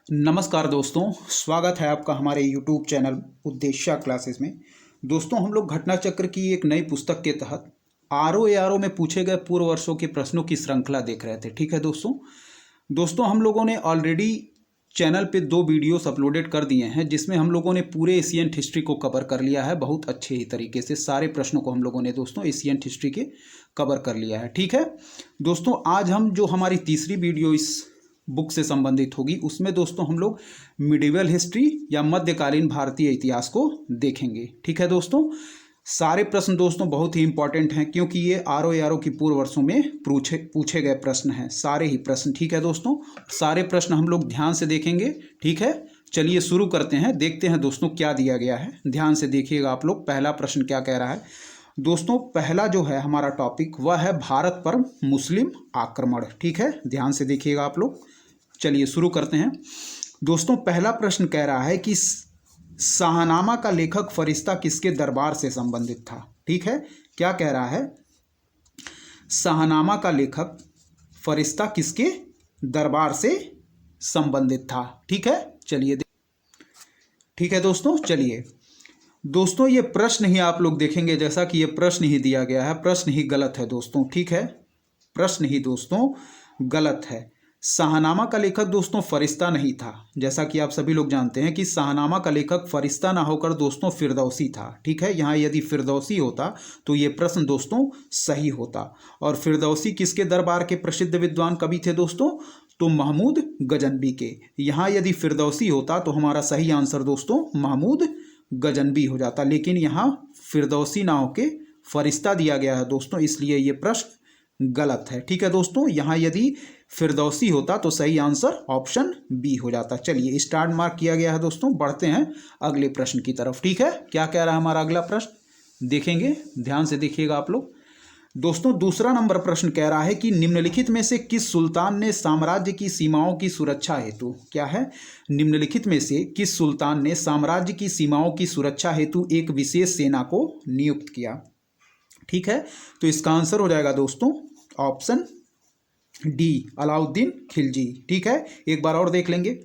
नमस्कार दोस्तों, स्वागत है आपका हमारे YouTube चैनल उद्देश्य क्लासेस में। दोस्तों, हम लोग घटना चक्र की एक नई पुस्तक के तहत RO में पूछे गए पूर्व वर्षों के प्रश्नों की श्रृंखला देख रहे थे। ठीक है दोस्तों, हम लोगों ने ऑलरेडी चैनल पे 2 वीडियोस अपलोडेड कर दिए हैं, जिसमें हम लोगों ने पूरे एशियंट हिस्ट्री को कवर कर लिया है। बहुत अच्छे ही तरीके से सारे प्रश्नों को हम लोगों ने दोस्तों एशियंट हिस्ट्री के कवर कर लिया है। ठीक है दोस्तों, आज हम जो हमारी तीसरी वीडियो इस बुक से संबंधित होगी, उसमें दोस्तों हम लोग मिडिवल हिस्ट्री या मध्यकालीन भारतीय इतिहास को देखेंगे। ठीक है दोस्तों, सारे प्रश्न दोस्तों बहुत ही इंपॉर्टेंट हैं, क्योंकि ये RO की पूर्व वर्षों में पूछे गए प्रश्न हैं, सारे ही प्रश्न। ठीक है दोस्तों, सारे प्रश्न हम लोग ध्यान से देखेंगे। ठीक है, चलिए शुरू करते हैं। देखते हैं दोस्तों क्या दिया गया है, ध्यान से देखिएगा आप लोग। पहला प्रश्न क्या कह रहा है दोस्तों? पहला जो है हमारा टॉपिक वह है भारत पर मुस्लिम आक्रमण। ठीक है, ध्यान से देखिएगा आप लोग। चलिए शुरू करते हैं दोस्तों। पहला प्रश्न कह रहा है कि शाहनामा का लेखक फरिश्ता किसके दरबार से संबंधित था? ठीक है, क्या कह रहा है? शाहनामा का लेखक फरिश्ता किसके दरबार से संबंधित था? ठीक है, चलिए ठीक है दोस्तों। चलिए दोस्तों, ये प्रश्न ही आप लोग देखेंगे, जैसा कि ये प्रश्न ही दिया गया है, प्रश्न ही गलत है दोस्तों। ठीक है, प्रश्न ही दोस्तों गलत है। शाहनामा का लेखक दोस्तों फरिश्ता नहीं था। जैसा कि आप सभी लोग जानते हैं कि शाहनामा का लेखक फरिश्ता ना होकर दोस्तों फिरदौसी था। ठीक है, यहाँ यदि फिरदौसी होता तो ये प्रश्न दोस्तों सही होता। और फिरदौसी किसके दरबार के प्रसिद्ध विद्वान कवि थे दोस्तों? तो महमूद गजनबी के। यहाँ यदि फिरदौसी होता तो हमारा सही आंसर दोस्तों महमूद गजनबी हो जाता, लेकिन यहाँ फिरदौसी ना होके फरिश्ता दिया गया है दोस्तों, इसलिए ये प्रश्न गलत है। ठीक है दोस्तों, यहाँ यदि फिरदौसी होता तो सही आंसर ऑप्शन बी हो जाता। चलिए स्टार्ट मार्क किया गया है दोस्तों, बढ़ते हैं अगले प्रश्न की तरफ। ठीक है, क्या कह रहा है हमारा अगला प्रश्न, देखेंगे, ध्यान से देखिएगा आप लोग। दोस्तों दूसरा नंबर प्रश्न कह रहा है कि निम्नलिखित में से किस सुल्तान ने साम्राज्य की सीमाओं की सुरक्षा हेतु, क्या है? निम्नलिखित में से किस सुल्तान ने साम्राज्य की सीमाओं की सुरक्षा हेतु एक विशेष सेना को नियुक्त किया? ठीक है, तो इसका आंसर हो जाएगा दोस्तों ऑप्शन डी, अलाउद्दीन खिलजी। ठीक है, एक बार और देख लेंगे।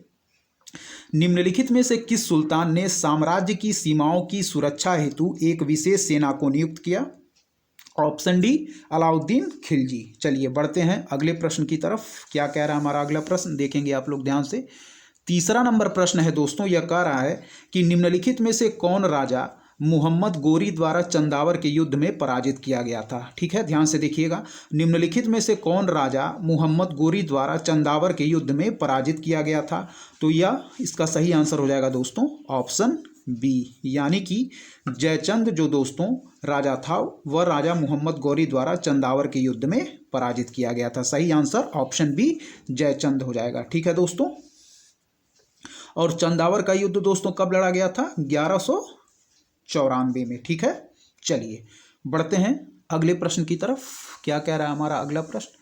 निम्नलिखित में से किस सुल्तान ने साम्राज्य की सीमाओं की सुरक्षा हेतु एक विशेष सेना को नियुक्त किया? Option D, Alauddin Khilji. चलिए बढ़ते हैं अगले प्रश्न की तरफ। क्या कह रहा है हमारा अगला प्रश्न, देखेंगे आप लोग ध्यान से। तीसरा नंबर प्रश्न है दोस्तों, यह कह रहा है कि निम्नलिखित में से कौन राजा मुहम्मद गोरी द्वारा चंदावर के युद्ध में पराजित किया गया था? ठीक है, ध्यान से देखिएगा। निम्नलिखित में से कौन राजा मुहम्मद गोरी द्वारा चंदावर के युद्ध में पराजित किया गया था? तो यह इसका सही आंसर हो जाएगा दोस्तों ऑप्शन बी, यानी कि जयचंद जो दोस्तों राजा था वह राजा मुहम्मद गौरी द्वारा चंदावर के युद्ध में पराजित किया गया था। सही आंसर ऑप्शन बी, जयचंद हो जाएगा। ठीक है दोस्तों, और चंदावर का युद्ध दोस्तों कब लड़ा गया था? 1194 में। ठीक है, चलिए बढ़ते हैं अगले प्रश्न की तरफ। क्या कह रहा है हमारा अगला प्रश्न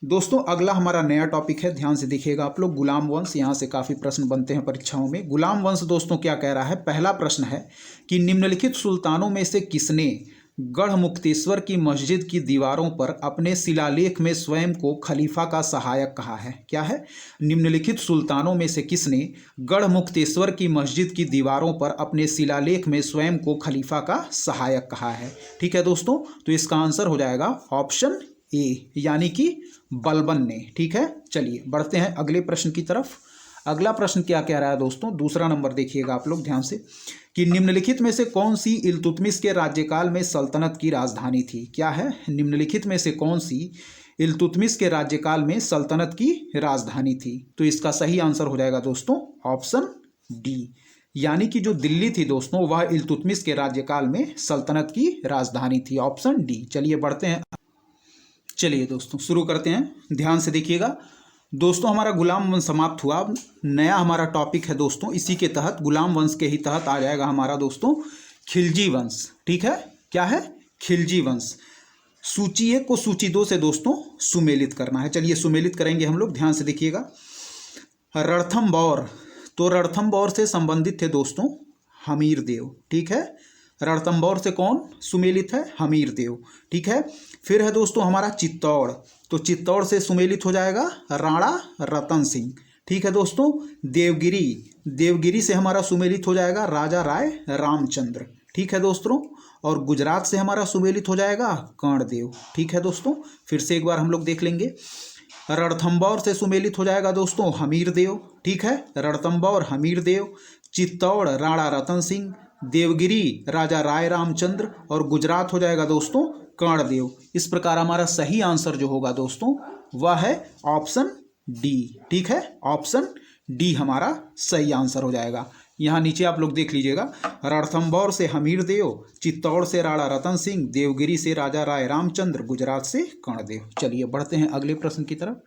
दोस्तों? अगला हमारा नया टॉपिक है, ध्यान से देखिएगा आप लोग। गुलाम वंश, यहाँ से काफ़ी प्रश्न बनते हैं परीक्षाओं में। गुलाम वंश दोस्तों क्या कह रहा है? पहला प्रश्न है कि निम्नलिखित सुल्तानों में से किसने गढ़मुक्तेश्वर की मस्जिद की दीवारों पर अपने शिलालेख में स्वयं को खलीफा का सहायक कहा है? क्या है? निम्नलिखित सुल्तानों में से किसने गढ़मुक्तेश्वर की मस्जिद की दीवारों पर अपने शिलालेख में स्वयं को खलीफा का सहायक कहा है? ठीक है दोस्तों, तो इसका आंसर हो जाएगा ऑप्शन ए, यानी कि बलबन ने। ठीक है, चलिए बढ़ते हैं अगले प्रश्न की तरफ। अगला प्रश्न क्या कह रहा है दोस्तों? दूसरा नंबर देखिएगा आप लोग ध्यान से, कि निम्नलिखित में से कौन सी इल्तुतमिश के राज्यकाल में सल्तनत की राजधानी थी? क्या है? निम्नलिखित में से कौन सी इल्तुतमिश के राज्यकाल में सल्तनत की राजधानी थी? तो इसका सही आंसर हो जाएगा दोस्तों ऑप्शन डी, यानी कि जो दिल्ली थी दोस्तों वह इल्तुतमिश के राज्यकाल में सल्तनत की राजधानी थी। Option D. चलिए बढ़ते हैं, चलिए दोस्तों शुरू करते हैं, ध्यान से देखिएगा। दोस्तों हमारा गुलाम वंश समाप्त हुआ, नया हमारा टॉपिक है दोस्तों, इसी के तहत गुलाम वंश के ही तहत आ जाएगा हमारा दोस्तों खिलजी वंश। ठीक है, क्या है? खिलजी वंश। सूची 1 को सूची 2 से दोस्तों सुमेलित करना है। चलिए सुमेलित करेंगे हम लोग, ध्यान से देखिएगा। रणथंभौर, तो रणथंभौर से संबंधित थे दोस्तों हमीर देव। ठीक है, रणथंभौर से कौन सुमेलित है? हमीर देव। ठीक है, फिर है दोस्तों हमारा चित्तौड़, तो चित्तौड़ से सुमेलित हो जाएगा राणा रतन सिंह। ठीक है दोस्तों। देवगिरी, देवगिरी से हमारा सुमेलित हो जाएगा राजा राय रामचंद्र, ठीक है दोस्तों। और गुजरात से हमारा सुमेलित हो जाएगा कर्णदेव, ठीक है दोस्तों। फिर से एक बार हम लोग देख लेंगे। रणथंभौर से सुमेलित हो जाएगा दोस्तों हमीरदेव, ठीक है, रणथंभौर हमीरदेव। चित्तौड़ राणा रतन सिंह, देवगिरी राजा राय रामचंद्र और गुजरात हो जाएगा दोस्तों कर्णदेव। इस प्रकार हमारा सही आंसर जो होगा दोस्तों वह है ऑप्शन डी, ठीक है, ऑप्शन डी हमारा सही आंसर हो जाएगा। यहाँ नीचे आप लोग देख लीजिएगा, रणथंभौर से हमीरदेव, चित्तौड़ से राणा रतन सिंह, देवगिरी से राजा राय रामचंद्र, गुजरात से कर्णदेव। चलिए बढ़ते हैं अगले प्रश्न की तरफ।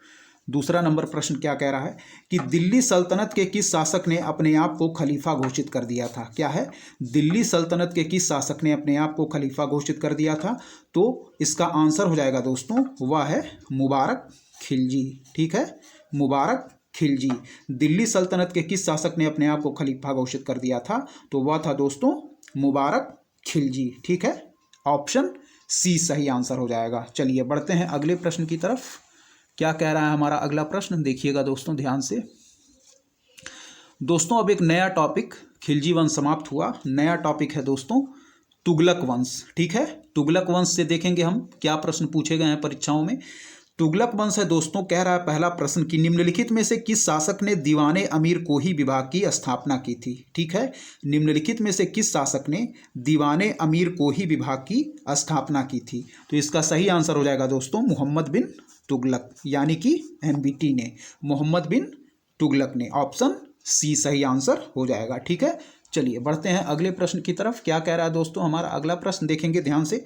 दूसरा नंबर प्रश्न क्या कह रहा है कि दिल्ली सल्तनत के किस शासक ने अपने आप को खलीफा घोषित कर दिया था। क्या है, दिल्ली सल्तनत के किस शासक ने अपने आप को खलीफा घोषित कर दिया था। तो इसका आंसर हो जाएगा दोस्तों वह है मुबारक खिलजी, ठीक है, मुबारक खिलजी। दिल्ली सल्तनत के किस शासक ने अपने आप को खलीफा घोषित कर दिया था। तो वह था दोस्तों मुबारक खिलजी, ठीक है, ऑप्शन सी सही आंसर हो जाएगा। चलिए बढ़ते हैं अगले प्रश्न की तरफ। क्या कह रहा है हमारा अगला प्रश्न, देखिएगा दोस्तों ध्यान से। दोस्तों अब एक नया टॉपिक, खिलजी वंश समाप्त हुआ, नया टॉपिक है दोस्तों तुगलक वंश, ठीक है। तुगलक वंश से देखेंगे हम क्या प्रश्न पूछे गए हैं परीक्षाओं में। तुगलक वंश है दोस्तों, कह रहा है पहला प्रश्न कि निम्नलिखित में से किस शासक ने दीवाने अमीर कोही विभाग की स्थापना की थी, ठीक है। निम्नलिखित में से किस शासक ने दीवाने अमीर कोही विभाग की स्थापना की थी। तो इसका सही आंसर हो जाएगा दोस्तों मोहम्मद बिन तुगलक, यानी कि एमबीटी ने, मोहम्मद बिन तुगलक ने, ऑप्शन सी सही आंसर हो जाएगा, ठीक है। चलिए बढ़ते हैं अगले प्रश्न की तरफ। क्या कह रहा है दोस्तों हमारा अगला प्रश्न, देखेंगे ध्यान से।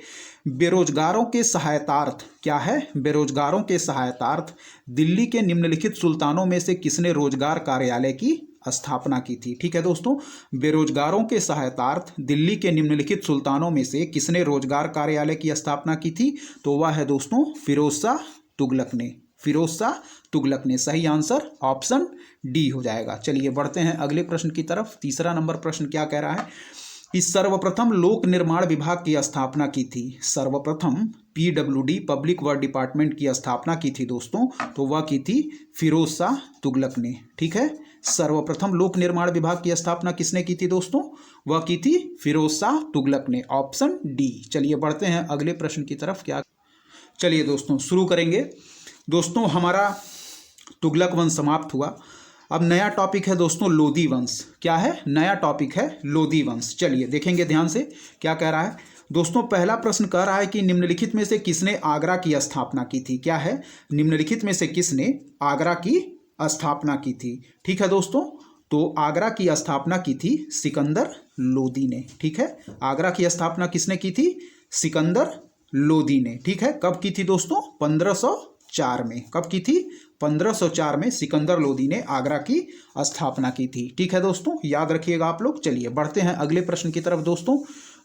बेरोजगारों के सहायतार्थ, क्या है, बेरोजगारों के सहायतार्थ दिल्ली के निम्नलिखित सुल्तानों में से किसने रोजगार कार्यालय की स्थापना की थी, ठीक है दोस्तों। बेरोजगारों के सहायतार्थ दिल्ली के निम्नलिखित सुल्तानों में से किसने रोजगार कार्यालय की स्थापना की थी। तो वह है दोस्तों फिरोज शाह तुगलक ने, फिरोज शाह तुगलक ने। सही आंसर ऑप्शन डी हो जाएगा। चलिए बढ़ते हैं अगले प्रश्न की तरफ। तीसरा नंबर प्रश्न क्या कह रहा है कि सर्वप्रथम लोक निर्माण विभाग की स्थापना की थी। सर्वप्रथम पीडब्ल्यूडी पब्लिक वर्क डिपार्टमेंट की स्थापना की थी दोस्तों, तो वह की थी फिरोज शाह तुगलक ने, ठीक है। सर्वप्रथम लोक निर्माण विभाग की स्थापना किसने की थी दोस्तों, वह की थी फिरोज शाह तुगलक ने, ऑप्शन डी। चलिए बढ़ते हैं अगले प्रश्न की तरफ। क्या, चलिए दोस्तों शुरू करेंगे। दोस्तों हमारा तुगलक वंश समाप्त हुआ, अब नया टॉपिक है दोस्तों लोदी वंश। क्या है, नया टॉपिक है लोदी वंश। चलिए देखेंगे ध्यान से क्या कह रहा है दोस्तों। पहला प्रश्न कह रहा है कि निम्नलिखित में से किसने आगरा की स्थापना की थी। क्या है, निम्नलिखित में से किसने आगरा की स्थापना की थी, ठीक है दोस्तों। तो आगरा की स्थापना की थी सिकंदर लोदी ने, ठीक है। आगरा की स्थापना किसने की थी, सिकंदर लोदी ने, ठीक है। कब की थी दोस्तों, 1504 में। कब की थी, 1504 में सिकंदर लोदी ने आगरा की स्थापना की थी, ठीक है दोस्तों, याद रखिएगा आप लोग। चलिए बढ़ते हैं अगले प्रश्न की तरफ दोस्तों।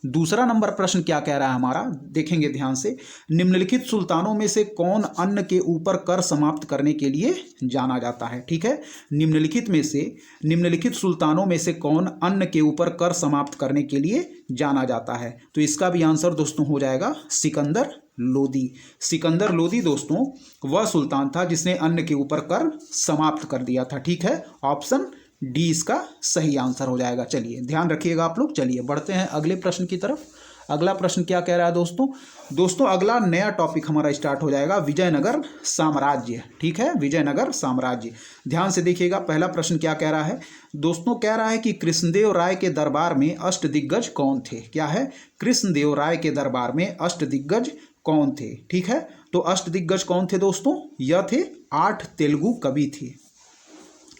दूसरा नंबर प्रश्न क्या कह रहा है हमारा, देखेंगे ध्यान से। निम्नलिखित सुल्तानों में से कौन अन्न के ऊपर कर समाप्त करने के लिए जाना जाता है, ठीक है। निम्नलिखित सुल्तानों में से कौन अन्न के ऊपर कर समाप्त करने के लिए जाना जाता है। तो इसका भी आंसर दोस्तों हो जाएगा सिकंदर लोदी। सिकंदर लोदी दोस्तों वह सुल्तान था जिसने अन्न के ऊपर कर समाप्त कर दिया था, ठीक है। ऑप्शन डी इसका सही आंसर हो जाएगा। चलिए ध्यान रखिएगा आप लोग। चलिए बढ़ते हैं अगले प्रश्न की तरफ। अगला प्रश्न क्या कह रहा है दोस्तों अगला नया टॉपिक हमारा स्टार्ट हो जाएगा विजयनगर साम्राज्य, ठीक है, विजयनगर साम्राज्य। ध्यान से देखिएगा पहला प्रश्न क्या कह रहा है दोस्तों, कह रहा है कि कृष्णदेव राय के दरबार में अष्टदिग्गज कौन थे। क्या है, कृष्णदेव राय के दरबार में अष्टदिग्गज कौन थे, ठीक है। तो अष्टदिग्गज कौन थे दोस्तों, यह थे 8 तेलुगु कवि थे।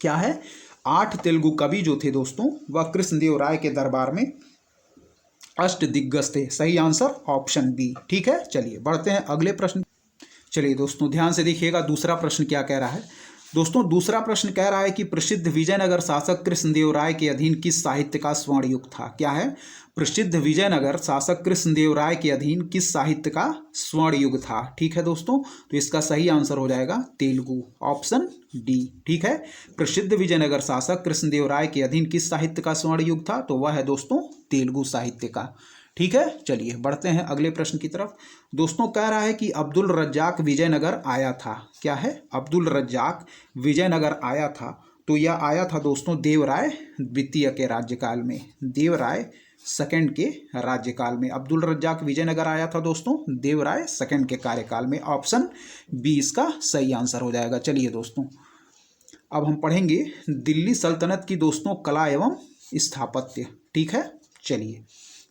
क्या है, 8 तेलुगु कवि जो थे दोस्तों वह कृष्णदेव राय के दरबार में अष्टदिग्गज थे। सही आंसर ऑप्शन बी, ठीक है। चलिए बढ़ते हैं अगले प्रश्न। चलिए दोस्तों ध्यान से देखिएगा दूसरा प्रश्न क्या कह रहा है दोस्तों। दूसरा प्रश्न कह रहा है कि प्रसिद्ध विजयनगर शासक कृष्णदेव राय के अधीन किस साहित्य का स्वर्ण युग था। क्या है, प्रसिद्ध विजयनगर शासक कृष्णदेव राय के अधीन किस साहित्य का स्वर्ण युग था, ठीक है दोस्तों। तो इसका सही आंसर हो जाएगा तेलुगु, ऑप्शन डी, ठीक है। प्रसिद्ध विजयनगर शासक कृष्णदेव राय के अधीन किस साहित्य का स्वर्ण युग था, तो वह है दोस्तों तेलुगु साहित्य का, ठीक है। चलिए बढ़ते हैं अगले प्रश्न की तरफ। दोस्तों कह रहा है कि अब्दुल रज्जाक विजयनगर आया था। क्या है, अब्दुल रज्जाक विजयनगर आया था, तो यह आया था दोस्तों देवराय द्वितीय के राज्यकाल में, देवराय सेकंड के राज्यकाल में। अब्दुल रज्जाक विजयनगर आया था दोस्तों देवराय सेकंड के कार्यकाल में। ऑप्शन बी इसका सही आंसर हो जाएगा। चलिए दोस्तों अब हम पढ़ेंगे दिल्ली सल्तनत की दोस्तों कला एवं स्थापत्य। ठीक है, चलिए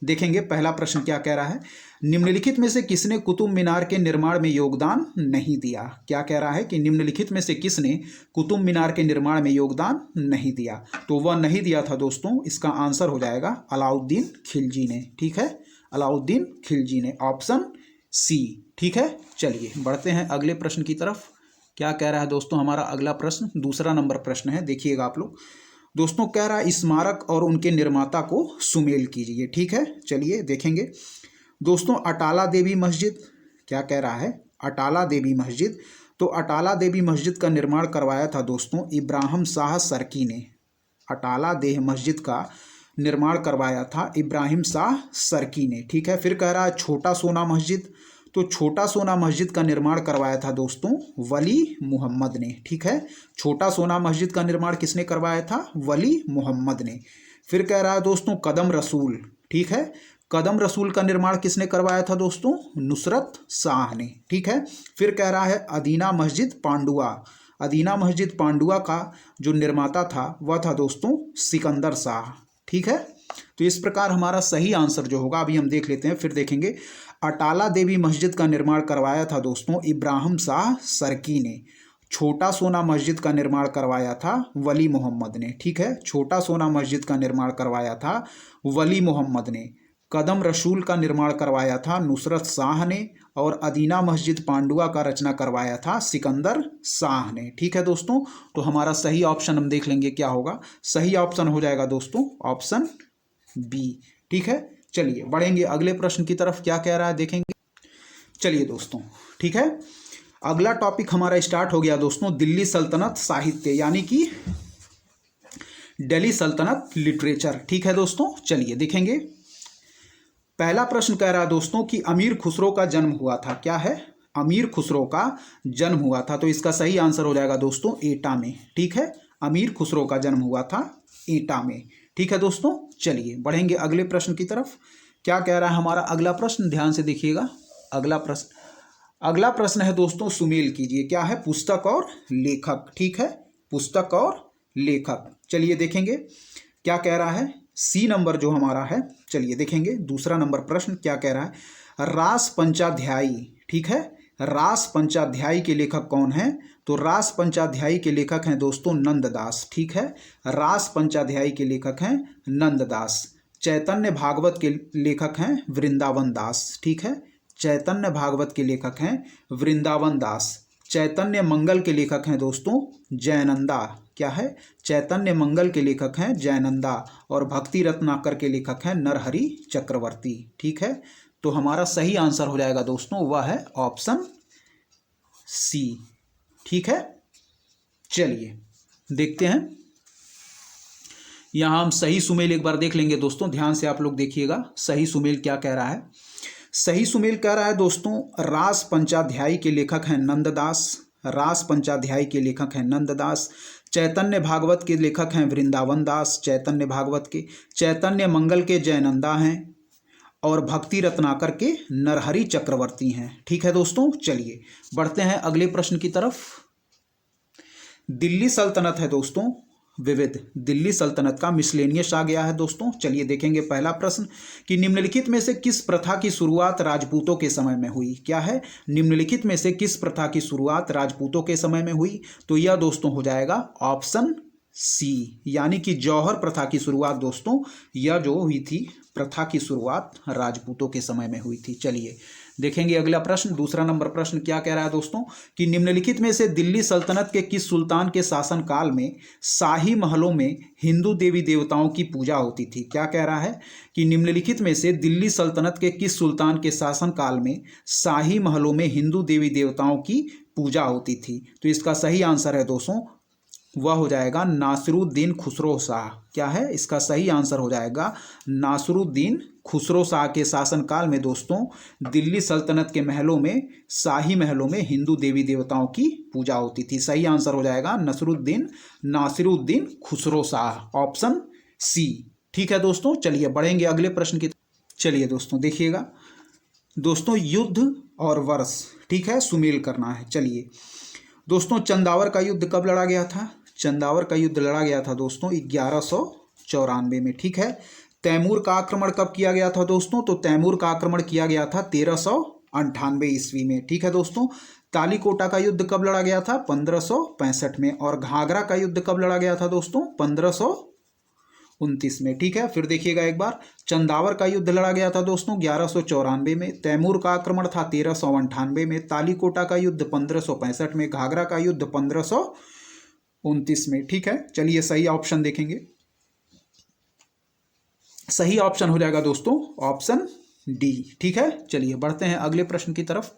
देखेंगे पहला प्रश्न क्या कह रहा है। निम्नलिखित में से किसने कुतुब मीनार के निर्माण में योगदान नहीं दिया। क्या कह रहा है कि निम्नलिखित में से किसने कुतुब मीनार के निर्माण में योगदान नहीं दिया। तो वह नहीं दिया था दोस्तों, इसका आंसर हो जाएगा अलाउद्दीन खिलजी ने। ठीक है, अलाउद्दीन खिलजी ने, ऑप्शन सी। ठीक है, चलिए बढ़ते हैं अगले प्रश्न की तरफ। क्या कह रहा है दोस्तों हमारा अगला प्रश्न, दूसरा नंबर प्रश्न है, देखिएगा आप लोग। दोस्तों कह रहा है स्मारक और उनके निर्माता को सुमेल कीजिए। ठीक है, चलिए देखेंगे दोस्तों। अटाला देवी मस्जिद, क्या कह रहा है, अटाला देवी मस्जिद। तो अटाला देवी मस्जिद का निर्माण करवाया था दोस्तों इब्राहिम शाह सरकी ने। अटाला देव मस्जिद का निर्माण करवाया था इब्राहिम शाह सरकी ने। ठीक है, फिर कह रहा है छोटा सोना मस्जिद। तो छोटा सोना मस्जिद का निर्माण करवाया था दोस्तों वली मोहम्मद ने। ठीक है, छोटा सोना मस्जिद का निर्माण किसने करवाया था, वली मोहम्मद ने। फिर कह रहा है दोस्तों कदम रसूल। ठीक है, कदम रसूल का निर्माण किसने करवाया था दोस्तों, नुसरत शाह ने। ठीक है, फिर कह रहा है अदीना मस्जिद पांडुआ। अदीना मस्जिद पांडुआ का जो निर्माता था वह था दोस्तों सिकंदर शाह। ठीक है, तो इस प्रकार हमारा सही आंसर जो होगा अभी हम देख लेते हैं, फिर देखेंगे। अटाला देवी मस्जिद का निर्माण करवाया था दोस्तों इब्राहिम शाह सरकी ने। छोटा सोना मस्जिद का निर्माण करवाया था वली मोहम्मद ने। ठीक है, छोटा सोना मस्जिद का निर्माण करवाया था वली मोहम्मद ने। कदम रसूल का निर्माण करवाया था नुसरत शाह ने। और अदीना मस्जिद पांडुआ का रचना करवाया था सिकंदर शाह ने। ठीक है दोस्तों, तो हमारा सही ऑप्शन हम देख लेंगे क्या होगा। सही ऑप्शन हो जाएगा दोस्तों ऑप्शन बी। ठीक है, चलिए बढ़ेंगे अगले प्रश्न की तरफ। क्या कह रहा है देखेंगे। चलिए दोस्तों, ठीक है, अगला टॉपिक हमारा स्टार्ट हो गया दोस्तों दिल्ली सल्तनत साहित्य, यानी कि दिल्ली सल्तनत लिटरेचर। ठीक है दोस्तों, चलिए देखेंगे। पहला प्रश्न कह रहा है दोस्तों कि अमीर खुसरो का जन्म हुआ था। क्या है, अमीर खुसरो का जन्म हुआ था। तो इसका सही आंसर हो जाएगा दोस्तों एटा में। ठीक है, अमीर खुसरो का जन्म हुआ था एटा में। ठीक है दोस्तों, चलिए बढ़ेंगे अगले प्रश्न की तरफ। क्या कह रहा है हमारा अगला प्रश्न, ध्यान से देखिएगा। अगला प्रश्न है दोस्तों सुमेल कीजिए। क्या है, पुस्तक और लेखक। ठीक है, पुस्तक और लेखक। चलिए देखेंगे क्या कह रहा है। सी नंबर जो हमारा है, चलिए देखेंगे दूसरा नंबर प्रश्न क्या कह रहा है। रास पंचाध्यायी। ठीक है, रास पंचाध्यायी के लेखक कौन है। तो रास पंचाध्यायी के लेखक हैं दोस्तों नंददास। ठीक है, रास पंचाध्यायी के लेखक हैं नंददास। चैतन्य भागवत के लेखक हैं वृंदावन दास। ठीक है, चैतन्य भागवत के लेखक हैं वृंदावन दास। चैतन्य मंगल के लेखक हैं दोस्तों जयनंदा। क्या है, चैतन्य मंगल के लेखक हैं जयनंदा। और भक्ति रत्नाकर के लेखक हैं नरहरि चक्रवर्ती। ठीक है, तो हमारा सही आंसर हो जाएगा दोस्तों वह है ऑप्शन सी। ठीक है, चलिए देखते हैं। यहां हम सही सुमेल एक बार देख लेंगे दोस्तों, ध्यान से आप लोग देखिएगा। सही सुमेल क्या कह रहा है। सही सुमेल कह रहा है दोस्तों रास पंचाध्यायी के लेखक हैं नंददास। रास पंचाध्यायी के लेखक हैं नंददास। चैतन्य भागवत के लेखक हैं वृंदावन दास। चैतन्य भागवत के, चैतन्य मंगल के जयनंदा हैं। और भक्ति रत्नाकर के नरहरि चक्रवर्ती हैं। ठीक है दोस्तों, चलिए बढ़ते हैं अगले प्रश्न की तरफ। दिल्ली सल्तनत है दोस्तों विविध। दिल्ली सल्तनत का मिसलेनियस आ गया है दोस्तों। चलिए देखेंगे पहला प्रश्न कि निम्नलिखित में से किस प्रथा की शुरुआत राजपूतों के समय में हुई। क्या है, निम्नलिखित में से किस प्रथा की शुरुआत राजपूतों के समय में हुई। तो यह दोस्तों हो जाएगा ऑप्शन सी, यानी कि जौहर प्रथा की शुरुआत दोस्तों यह जो हुई थी प्रथा की शुरुआत राजपूतों के समय में हुई थी। चलिए देखेंगे अगला प्रश्न। दूसरा नंबर प्रश्न क्या कह रहा है दोस्तों कि निम्नलिखित में से दिल्ली सल्तनत के किस सुल्तान के शासन काल में शाही महलों में हिंदू देवी देवताओं की पूजा होती थी। क्या कह रहा है कि निम्नलिखित में से दिल्ली सल्तनत के किस सुल्तान के शासन काल में शाही महलों में हिंदू देवी देवताओं की पूजा होती थी। तो इसका सही आंसर है दोस्तों वह हो जाएगा नासिरुद्दीन खुसरो शाह। क्या है इसका सही आंसर? हो जाएगा नासिरुद्दीन खुसरो शाह के शासनकाल में दोस्तों दिल्ली सल्तनत के महलों में, शाही महलों में हिंदू देवी देवताओं की पूजा होती थी। सही आंसर हो जाएगा नासिरुद्दीन खुसरो शाह, ऑप्शन सी। ठीक है दोस्तों, चलिए बढ़ेंगे अगले प्रश्न की। चलिए दोस्तों देखिएगा दोस्तों, युद्ध और वर्ष, ठीक है, सुमेल करना है। चलिए दोस्तों, चंदावर का युद्ध कब लड़ा गया था? चंदावर का युद्ध लड़ा गया था दोस्तों 1194 में। ठीक है। तैमूर का आक्रमण कब किया गया था दोस्तों? तो तैमूर का आक्रमण किया गया था 1398 ईस्वी में। ठीक है दोस्तों। तालीकोटा का युद्ध कब लड़ा गया था? 1565 में। और घाघरा का युद्ध कब लड़ा गया था दोस्तों? 1529 में। ठीक है। फिर देखिएगा एक बार, चंदावर का युद्ध लड़ा गया था दोस्तों 1194 में, तैमूर का आक्रमण था 1398 में, तालीकोटा का युद्ध 1565 में, घाघरा का युद्ध 1529 में। ठीक है। चलिए सही ऑप्शन देखेंगे। सही ऑप्शन हो जाएगा दोस्तों ऑप्शन डी। ठीक है। चलिए बढ़ते हैं अगले प्रश्न की तरफ।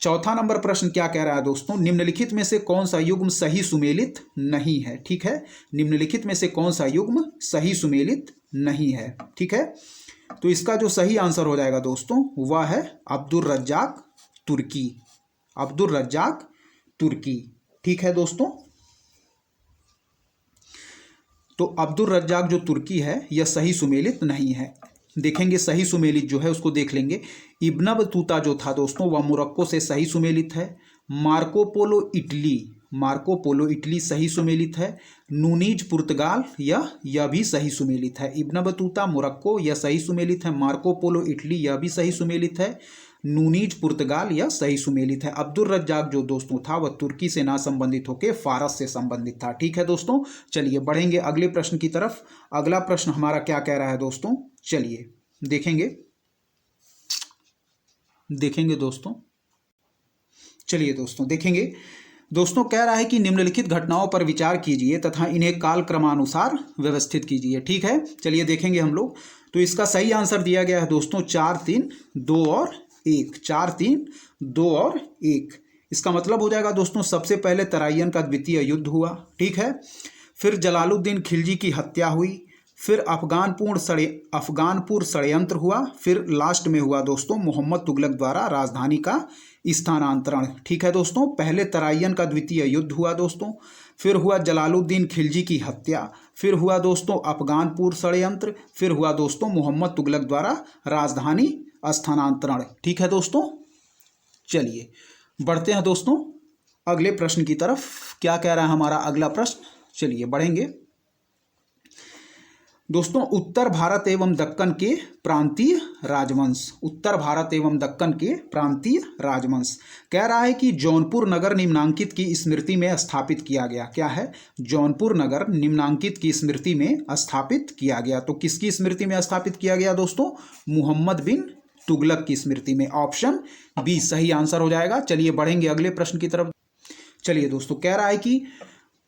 चौथा नंबर प्रश्न क्या कह रहा है दोस्तों? निम्नलिखित में से कौन सा युग्म सही सुमेलित नहीं है? ठीक है। निम्नलिखित में से कौन सा युग्म सही सुमेलित नहीं है? ठीक है। तो इसका जो सही आंसर हो जाएगा दोस्तों वह है अब्दुर रज्जाक तुर्की। अब्दुर रज्जाक तुर्की। ठीक है दोस्तों। तो अब्दुर रज्जाक जो तुर्की है यह सही सुमेलित नहीं है। देखेंगे सही सुमेलित जो है उसको देख लेंगे। इब्न बतूता जो था दोस्तों वह मोरक्को से सही सुमेलित है। मार्को पोलो इटली सही सुमेलित है। नूनीज पुर्तगाल यह भी सही सुमेलित है। इब्न बतूता मोरक्को यह सही सुमेलित है। मार्को पोलो इटली यह भी सही सुमेलित है। नूनीज पुर्तगाल यह सही सुमेलित है। अब्दुर रज्जाक जो दोस्तों था वह तुर्की से ना संबंधित होकर फारस से संबंधित था। ठीक है दोस्तों। चलिए बढ़ेंगे अगले प्रश्न की तरफ। अगला प्रश्न हमारा क्या कह रहा है दोस्तों? चलिए देखेंगे दोस्तों। चलिए दोस्तों देखेंगे। दोस्तों कह रहा है कि निम्नलिखित घटनाओं पर विचार कीजिए तथा इन्हें काल क्रमानुसार व्यवस्थित कीजिए। ठीक है। चलिए देखेंगे हम लोग। तो इसका सही आंसर दिया गया है दोस्तों 4, 3, 2 और 1। 4, 3, 2 और 1। इसका मतलब हो जाएगा दोस्तों सबसे पहले तराइन का द्वितीय युद्ध हुआ। ठीक है। फिर जलालुद्दीन खिलजी की हत्या हुई। फिर अफगानपुर षड्यंत्र हुआ। फिर लास्ट में हुआ दोस्तों मोहम्मद तुगलक द्वारा राजधानी का स्थानांतरण। ठीक है दोस्तों। पहले तराइन का द्वितीय युद्ध हुआ दोस्तों, फिर हुआ जलालुद्दीन खिलजी की हत्या, फिर हुआ दोस्तों अफगानपुर षड्यंत्र, फिर हुआ दोस्तों मोहम्मद तुगलक द्वारा राजधानी स्थानांतरण। ठीक है दोस्तों। चलिए बढ़ते हैं दोस्तों अगले प्रश्न की तरफ। क्या कह रहा है हमारा अगला प्रश्न? चलिए बढ़ेंगे दोस्तों। उत्तर भारत एवं दक्कन के प्रांतीय राजवंश। उत्तर भारत एवं दक्कन के प्रांतीय राजवंश कह रहा है कि जौनपुर नगर निम्नांकित की स्मृति में स्थापित किया गया। क्या है? जौनपुर नगर निम्नांकित की स्मृति में स्थापित किया गया। तो किसकी स्मृति में स्थापित किया गया दोस्तों? मोहम्मद बिन तुगलक की स्मृति में। ऑप्शन बी सही आंसर हो जाएगा। चलिए बढ़ेंगे अगले प्रश्न की तरफ। चलिए दोस्तों कह रहा है कि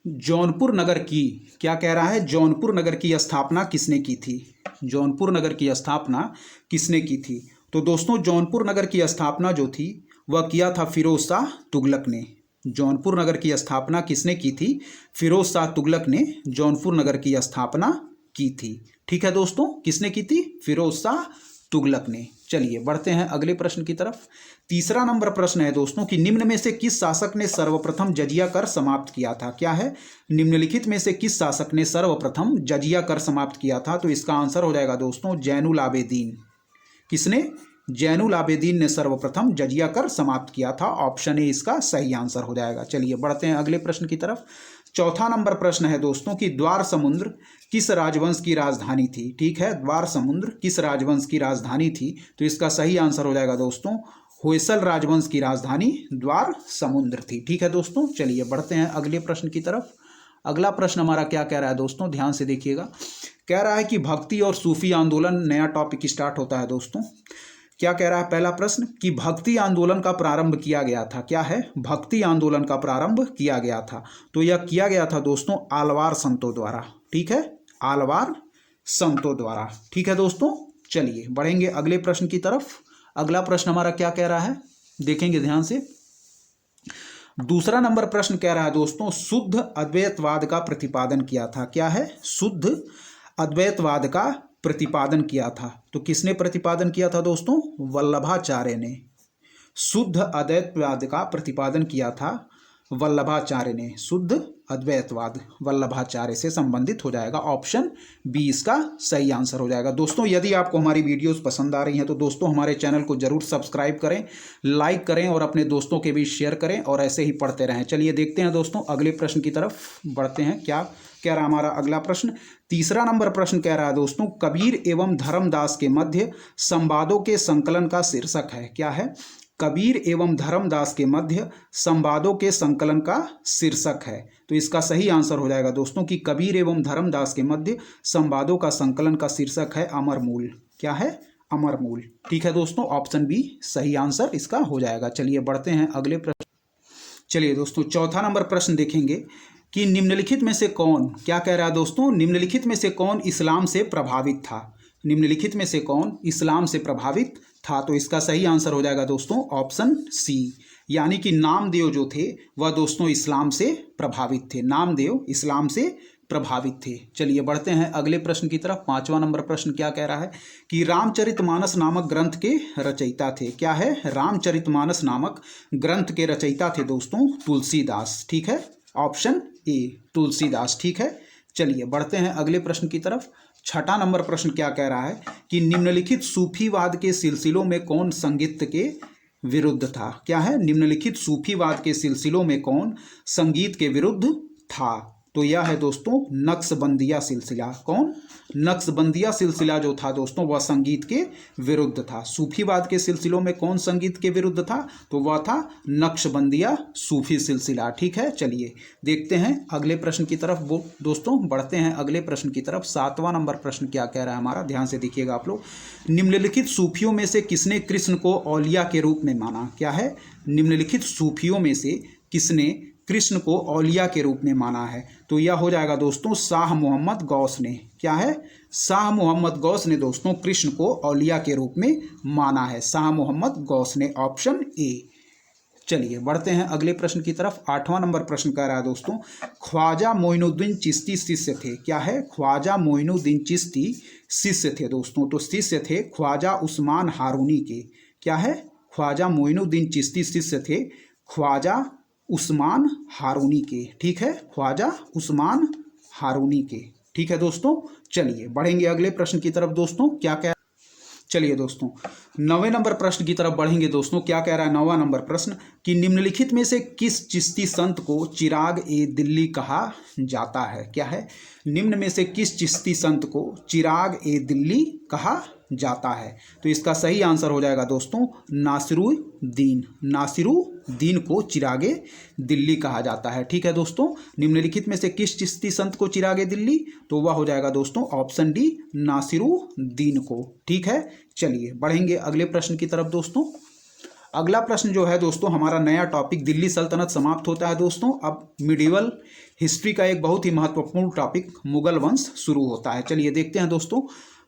जौनपुर नगर की, क्या कह रहा है? जौनपुर नगर की स्थापना किसने की थी? जौनपुर नगर की स्थापना किसने की थी? तो दोस्तों जौनपुर नगर की स्थापना जो थी वह किया था फिरोज शाह तुगलक ने। जौनपुर नगर की स्थापना किसने की थी? फिरोज शाह तुगलक ने जौनपुर नगर की स्थापना की थी। ठीक है दोस्तों। किसने की थी? फिरोज शाह तुगलक ने। चलिए बढ़ते हैं अगले प्रश्न की तरफ। तीसरा नंबर प्रश्न है दोस्तों कि निम्न में से किस शासक ने सर्वप्रथम जजिया कर समाप्त किया था? क्या है? निम्नलिखित में से किस शासक ने सर्वप्रथम जजिया कर समाप्त किया था? तो इसका आंसर हो जाएगा दोस्तों जैनुल आबेदीन। किसने? जैनुल आबेदीन ने सर्वप्रथम जजिया कर समाप्त किया था। ऑप्शन ए इसका सही आंसर हो जाएगा। चलिए बढ़ते हैं अगले प्रश्न की तरफ। चौथा नंबर प्रश्न है दोस्तों कि द्वार समुद्र किस राजवंश की राजधानी थी? ठीक है। द्वार समुद्र किस राजवंश की राजधानी थी? तो इसका सही आंसर हो जाएगा दोस्तों होयसल राजवंश की राजधानी द्वार समुद्र थी। ठीक है दोस्तों। चलिए बढ़ते हैं अगले प्रश्न की तरफ। अगला प्रश्न हमारा क्या कह रहा है दोस्तों? ध्यान से देखिएगा। कह रहा है कि भक्ति और सूफी आंदोलन, नया टॉपिक स्टार्ट होता है दोस्तों। क्या कह रहा है पहला प्रश्न कि भक्ति आंदोलन का प्रारंभ किया गया था। क्या है? भक्ति आंदोलन का प्रारंभ किया गया था। तो यह किया गया था दोस्तों आलवार संतों द्वारा। ठीक है। आलवार संतों द्वारा। ठीक है दोस्तों। चलिए बढ़ेंगे अगले प्रश्न की तरफ। अगला प्रश्न हमारा क्या कह रहा है? देखेंगे ध्यान से। दूसरा नंबर प्रश्न कह रहा है दोस्तों, शुद्ध अद्वैतवाद का प्रतिपादन किया था। क्या है? शुद्ध अद्वैतवाद का प्रतिपादन किया था। तो किसने प्रतिपादन किया था दोस्तों? वल्लभाचार्य ने। शुद्ध अद्वैतवाद का प्रतिपादन किया था वल्लभाचार्य ने। शुद्ध अद्वैतवाद वल्लभाचार्य से संबंधित हो जाएगा। ऑप्शन बी इसका सही आंसर हो जाएगा। दोस्तों यदि आपको हमारी वीडियोस पसंद आ रही हैं तो दोस्तों हमारे चैनल को जरूर सब्सक्राइब करें, लाइक करें और अपने दोस्तों के बीच शेयर करें और ऐसे ही पढ़ते रहें। चलिए देखते हैं दोस्तों, अगले प्रश्न की तरफ बढ़ते हैं। क्या कह रहा है हमारा अगला प्रश्न? तीसरा नंबर प्रश्न कह रहा है दोस्तों, कबीर एवं धर्मदास के मध्य संवादों के संकलन का शीर्षक है। क्या है? कबीर एवं धर्मदास के मध्य संवादों के संकलन का शीर्षक है। तो इसका सही आंसर हो जाएगा दोस्तों कि कबीर एवं धर्मदास के मध्य संवादों का संकलन का शीर्षक है अमरमूल। क्या है? अमरमूल। ठीक है दोस्तों, ऑप्शन बी सही आंसर इसका हो जाएगा। चलिए बढ़ते हैं अगले प्रश्न। चलिए दोस्तों चौथा नंबर प्रश्न देखेंगे कि निम्नलिखित में से कौन, क्या कह रहा है दोस्तों, निम्नलिखित में से कौन इस्लाम से प्रभावित था? निम्नलिखित में से कौन इस्लाम से प्रभावित था? तो इसका सही आंसर हो जाएगा दोस्तों ऑप्शन सी, यानी कि नामदेव जो थे वह दोस्तों इस्लाम से प्रभावित थे। नामदेव इस्लाम से प्रभावित थे। चलिए बढ़ते हैं अगले प्रश्न की तरफ। पांचवा नंबर प्रश्न क्या कह रहा है कि रामचरितमानस नामक ग्रंथ के रचयिता थे। क्या है? रामचरितमानस नामक ग्रंथ के रचयिता थे दोस्तों तुलसीदास। ठीक है, ऑप्शन ए तुलसीदास। ठीक है, चलिए बढ़ते हैं अगले प्रश्न की तरफ। छठा नंबर प्रश्न क्या कह रहा है कि निम्नलिखित सूफीवाद के सिलसिलों में कौन संगीत के विरुद्ध था? क्या है? निम्नलिखित सूफीवाद के सिलसिलों में कौन संगीत के विरुद्ध था? तो यह है दोस्तों नक्शबंदिया सिलसिला। कौन? नक्शबंदिया सिलसिला जो था दोस्तों वह संगीत के विरुद्ध था। सूफीवाद के सिलसिलों में कौन संगीत के विरुद्ध था? तो वह था नक्शबंदिया सूफी सिलसिला। ठीक है, चलिए देखते हैं अगले प्रश्न की तरफ। वो दोस्तों बढ़ते हैं अगले प्रश्न की तरफ। सातवां नंबर प्रश्न क्या कह रहा है हमारा, ध्यान से देखिएगा आप लोग। निम्नलिखित सूफियों में से किसने कृष्ण को औलिया के रूप में माना? क्या है? निम्नलिखित सूफियों में से किसने कृष्ण को औलिया के रूप में माना है? तो यह हो जाएगा दोस्तों शाह मोहम्मद गौस ने। क्या है? शाह मोहम्मद गौस ने दोस्तों कृष्ण को औलिया के रूप में माना है। शाह मोहम्मद गौस ने, ऑप्शन ए। चलिए बढ़ते हैं अगले प्रश्न की तरफ। आठवां नंबर प्रश्न कह रहा है दोस्तों, ख्वाजा मोइनुद्दीन चिश्ती शिष्य थे। क्या है? ख्वाजा मोइनुद्दीन चिश्ती शिष्य थे दोस्तों। तो शिष्य थे ख्वाजा उस्मान हारूनी के। क्या है? ख्वाजा मोइनुद्दीन चिश्ती शिष्य थे ख्वाजा उस्मान हारूनी के। ठीक है, ख्वाजा उस्मान हारूनी के। ठीक है दोस्तों, चलिए बढ़ेंगे अगले प्रश्न की तरफ दोस्तों। क्या कह चलिए दोस्तों 9वें नंबर प्रश्न की तरफ बढ़ेंगे दोस्तों। क्या कह रहा है 9वां नंबर प्रश्न कि निम्नलिखित में से किस चिश्ती संत को चिराग ए दिल्ली कहा जाता है? क्या है? निम्न में से किस चिश्ती संत को चिराग ए दिल्ली कहा जाता है? तो इसका सही आंसर हो जाएगा दोस्तों नासिरुद्दीन। नासिरुद्दीन को चिरागे दिल्ली कहा जाता है। ठीक है दोस्तों, निम्नलिखित में से किस चिश्ती संत को चिरागे दिल्ली? तो वह हो जाएगा दोस्तों ऑप्शन डी नासिरुद्दीन को। ठीक है, चलिए बढ़ेंगे अगले प्रश्न की तरफ दोस्तों। अगला प्रश्न जो है दोस्तों, हमारा नया टॉपिक दिल्ली सल्तनत समाप्त होता है दोस्तों। अब मिडिवल हिस्ट्री का एक बहुत ही महत्वपूर्ण टॉपिक मुगल वंश शुरू होता है। चलिए देखते हैं दोस्तों।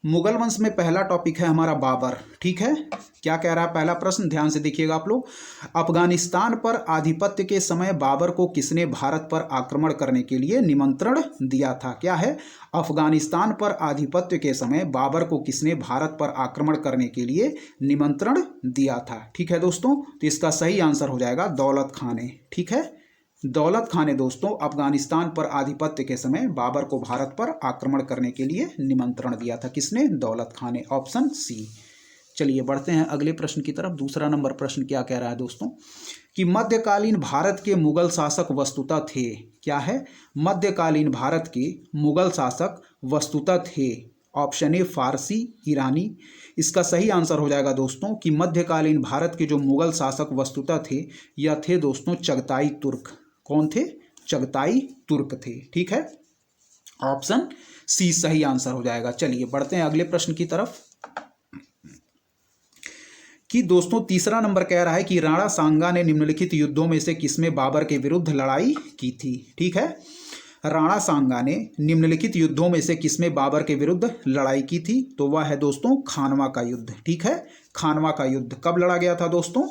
मुगल वंश में पहला टॉपिक है हमारा बाबर। ठीक है, क्या कह रहा है पहला प्रश्न, ध्यान से देखिएगा आप लोग। अफगानिस्तान पर आधिपत्य के समय बाबर को किसने भारत पर आक्रमण करने के लिए निमंत्रण दिया था? क्या है? अफगानिस्तान पर आधिपत्य के समय बाबर को किसने भारत पर आक्रमण करने के लिए निमंत्रण दिया था? ठीक है दोस्तों, तो इसका सही आंसर हो जाएगा दौलत खान ने। ठीक है, दौलत खान ने दोस्तों अफगानिस्तान पर आधिपत्य के समय बाबर को भारत पर आक्रमण करने के लिए निमंत्रण दिया था। किसने? दौलत खान ने, ऑप्शन सी। चलिए बढ़ते हैं अगले प्रश्न की तरफ। दूसरा नंबर प्रश्न क्या कह रहा है दोस्तों कि मध्यकालीन भारत के मुगल शासक वस्तुतः थे। क्या है? मध्यकालीन भारत के मुगल शासक वस्तुतः थे। ऑप्शन ए फारसी ईरानी। इसका सही आंसर हो जाएगा दोस्तों कि मध्यकालीन भारत के जो मुगल शासक वस्तुतः थे यह थे दोस्तों चगताई तुर्क। कौन थे? चगताई तुर्क थे। ठीक है, ऑप्शन सी सही आंसर हो जाएगा। चलिए बढ़ते हैं अगले प्रश्न की तरफ कि दोस्तों तीसरा नंबर कह रहा है कि राणा सांगा ने निम्नलिखित युद्धों में से किसमें बाबर के विरुद्ध लड़ाई की थी? ठीक है, राणा सांगा ने निम्नलिखित युद्धों में से किसमें बाबर के विरुद्ध लड़ाई की थी? तो वह है दोस्तों खानवा का युद्ध। ठीक है, खानवा का युद्ध कब लड़ा गया था दोस्तों?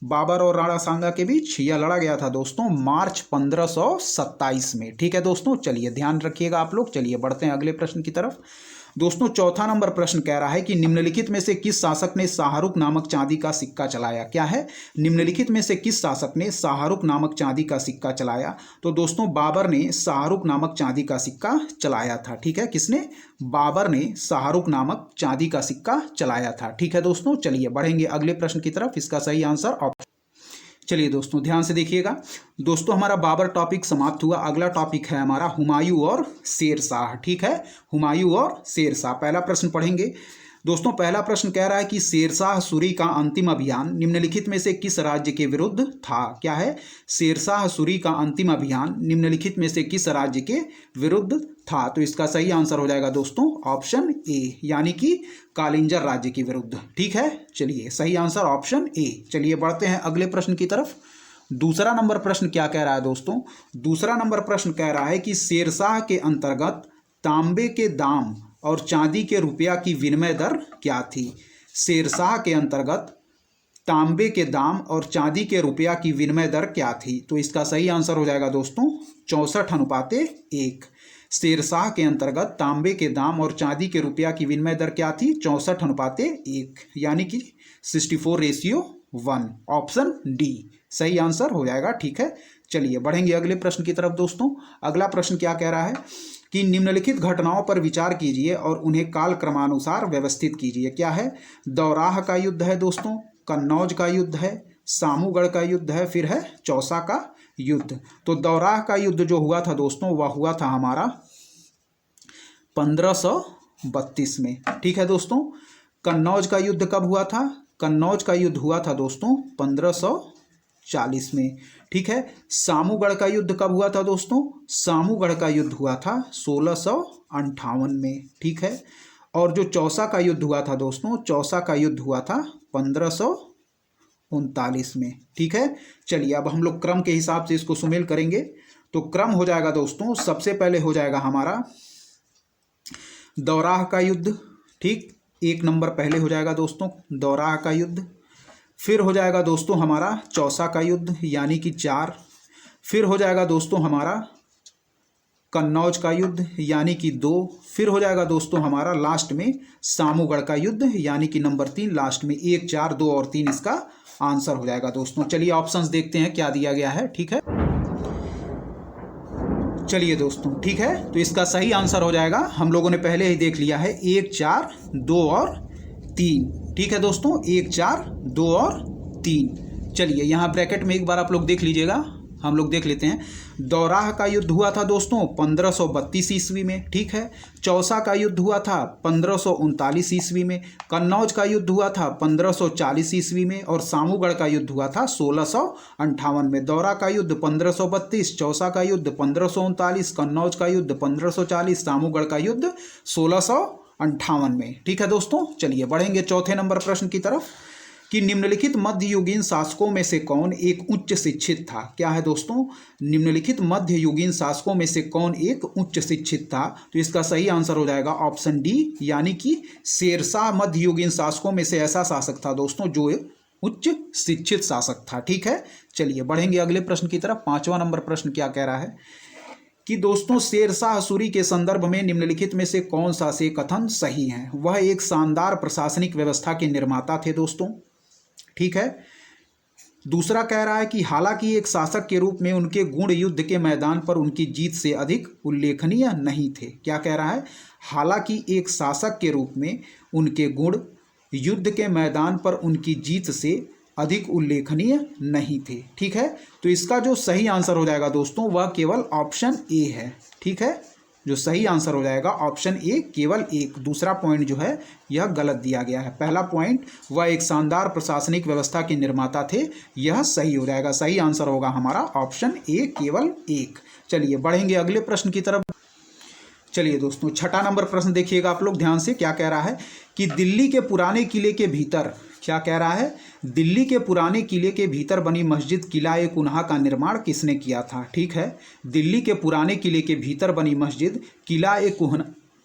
बाबर और राणा सांगा के बीच? यह लड़ा गया था दोस्तों मार्च 1527 में। ठीक है दोस्तों, चलिए ध्यान रखिएगा आप लोग। चलिए बढ़ते हैं अगले प्रश्न की तरफ। दोस्तों चौथा नंबर प्रश्न कह रहा है कि निम्नलिखित में से किस शासक ने शाहरुख नामक चांदी का सिक्का चलाया? क्या है? निम्नलिखित में से किस शासक ने शाहरुख नामक चांदी का सिक्का चलाया? तो दोस्तों बाबर ने शाहरुख नामक चांदी का सिक्का चलाया था। ठीक है, किसने? बाबर ने शाहरुख नामक चांदी का सिक्का चलाया था। ठीक है दोस्तों, चलिए बढ़ेंगे अगले प्रश्न की तरफ। इसका सही आंसर ऑप्शन। चलिए दोस्तों ध्यान से देखिएगा। दोस्तों हमारा बाबर टॉपिक समाप्त हुआ। अगला टॉपिक है हमारा हुमायूं और शेरशाह। ठीक है, हुमायूं और शेरशाह। पहला प्रश्न पढ़ेंगे। दोस्तों पहला प्रश्न कह रहा है कि शेरशाह सूरी का अंतिम अभियान निम्नलिखित में से किस राज्य के विरुद्ध था? क्या है? शेरशाह सूरी का अंतिम अभियान निम्नलिखित में से किस राज्य के विरुद्ध था? तो इसका सही आंसर हो जाएगा दोस्तों ऑप्शन ए, यानी कि कालिंजर राज्य के विरुद्ध। ठीक है, चलिए सही आंसर ऑप्शन ए। चलिए बढ़ते हैं अगले प्रश्न की तरफ। दूसरा नंबर प्रश्न क्या कह रहा है दोस्तों? दूसरा नंबर प्रश्न कह रहा है कि शेरशाह के अंतर्गत तांबे के दाम और चांदी के रुपया की विनिमय दर क्या थी? शेरशाह के अंतर्गत तांबे के दाम और चांदी के रुपया की विनिमय दर क्या थी? तो इसका सही आंसर हो जाएगा दोस्तों 64:1। शेरशाह के अंतर्गत तांबे के दाम और चांदी के रुपया की विनिमय दर क्या थी? 64:1, यानी कि 64:1। ऑप्शन डी सही आंसर हो जाएगा। ठीक है, चलिए बढ़ेंगे अगले प्रश्न की तरफ। दोस्तों अगला प्रश्न क्या कह रहा है कि निम्नलिखित घटनाओं पर विचार कीजिए और उन्हें काल क्रमानुसार व्यवस्थित कीजिए। क्या है? दौराह का युद्ध है दोस्तों, कन्नौज का युद्ध है, सामूगढ़ का युद्ध है, फिर है चौसा का युद्ध। तो दौराह का युद्ध जो हुआ था दोस्तों वह हुआ था हमारा 1532 में। ठीक है दोस्तों, कन्नौज का युद्ध कब हुआ था? कन्नौज का युद्ध हुआ था दोस्तों 1540 में। ठीक है, सामूगढ़ का युद्ध कब हुआ था दोस्तों? सामूगढ़ का युद्ध हुआ था 1658 में। ठीक है, और जो चौसा का युद्ध हुआ था दोस्तों, चौसा का युद्ध हुआ था 1539 में। ठीक है, चलिए अब हम लोग क्रम के हिसाब से इसको सुमेल करेंगे। तो क्रम हो जाएगा दोस्तों, सबसे पहले हो जाएगा हमारा दौराह का युद्ध। ठीक, 1 नंबर पहले हो जाएगा दोस्तों दौराह का युद्ध। फिर हो जाएगा दोस्तों हमारा चौसा का युद्ध यानी कि 4। फिर हो जाएगा दोस्तों हमारा कन्नौज का युद्ध यानी कि 2। फिर हो जाएगा दोस्तों हमारा लास्ट में सामूगढ़ का युद्ध यानी कि नंबर 3। लास्ट में 1, 4, 2 और 3 इसका आंसर हो जाएगा दोस्तों। चलिए ऑप्शंस देखते हैं क्या दिया गया है। ठीक है, चलिए दोस्तों ठीक है, तो इसका सही आंसर हो जाएगा, हम लोगों ने पहले ही देख लिया है, 1, 4, 2 और 3। ठीक है दोस्तों, 1, 4, 2 और 3। चलिए यहाँ ब्रैकेट में एक बार आप लोग देख लीजिएगा, हम लोग देख लेते हैं। दौराह का युद्ध हुआ था दोस्तों 1532 ईस्वी में। ठीक है, चौसा का युद्ध हुआ था 1539 ईस्वी में। कन्नौज का युद्ध हुआ था 1540 ईस्वी में। और सामूगढ़ का युद्ध हुआ था 1658 में। दौरा का युद्ध 1532, चौसा का युद्ध 1539, कन्नौज का युद्ध 1540, सामूगढ़ का युद्ध 1658 में। ठीक है दोस्तों, चलिए बढ़ेंगे चौथे नंबर प्रश्न की तरफ कि निम्नलिखित मध्ययुगीन शासकों में से कौन एक उच्च शिक्षित था। क्या है दोस्तों, निम्नलिखित मध्ययुगीन शासकों में से कौन एक उच्च शिक्षित था। तो इसका सही आंसर हो जाएगा ऑप्शन डी, यानी कि शेरशाह मध्ययुगीन शासकों में से ऐसा शासक था दोस्तों जो एक उच्च शिक्षित शासक था। ठीक है, चलिए बढ़ेंगे अगले प्रश्न की तरफ। 5वां नंबर प्रश्न क्या कह रहा है कि दोस्तों शेरशाह सूरी के संदर्भ में निम्नलिखित में से कौन सा से कथन सही है। वह एक शानदार प्रशासनिक व्यवस्था के निर्माता थे दोस्तों। ठीक है, दूसरा कह रहा है कि हालांकि एक शासक के रूप में उनके गुण युद्ध के मैदान पर उनकी जीत से अधिक उल्लेखनीय नहीं थे। क्या कह रहा है, हालांकि एक शासक के रूप में उनके गुण युद्ध के मैदान पर उनकी जीत से अधिक उल्लेखनीय नहीं थे। ठीक है, तो इसका जो सही आंसर हो जाएगा दोस्तों वह केवल ऑप्शन ए है। ठीक है, जो सही आंसर हो जाएगा ऑप्शन ए, केवल एक। दूसरा पॉइंट जो है यह गलत दिया गया है। पहला पॉइंट वह एक शानदार प्रशासनिक व्यवस्था के निर्माता थे, यह सही हो जाएगा। सही आंसर होगा हमारा ऑप्शन ए, केवल एक। चलिए बढ़ेंगे अगले प्रश्न की तरफ। चलिए दोस्तों 6वां नंबर प्रश्न देखिएगा आप लोग ध्यान से। क्या कह रहा है कि दिल्ली के पुराने किले के भीतर, क्या कह रहा है, दिल्ली के पुराने किले के भीतर बनी मस्जिद किला-ए कुन्हा का निर्माण किसने किया था। ठीक है, दिल्ली के पुराने किले के भीतर बनी मस्जिद किला-ए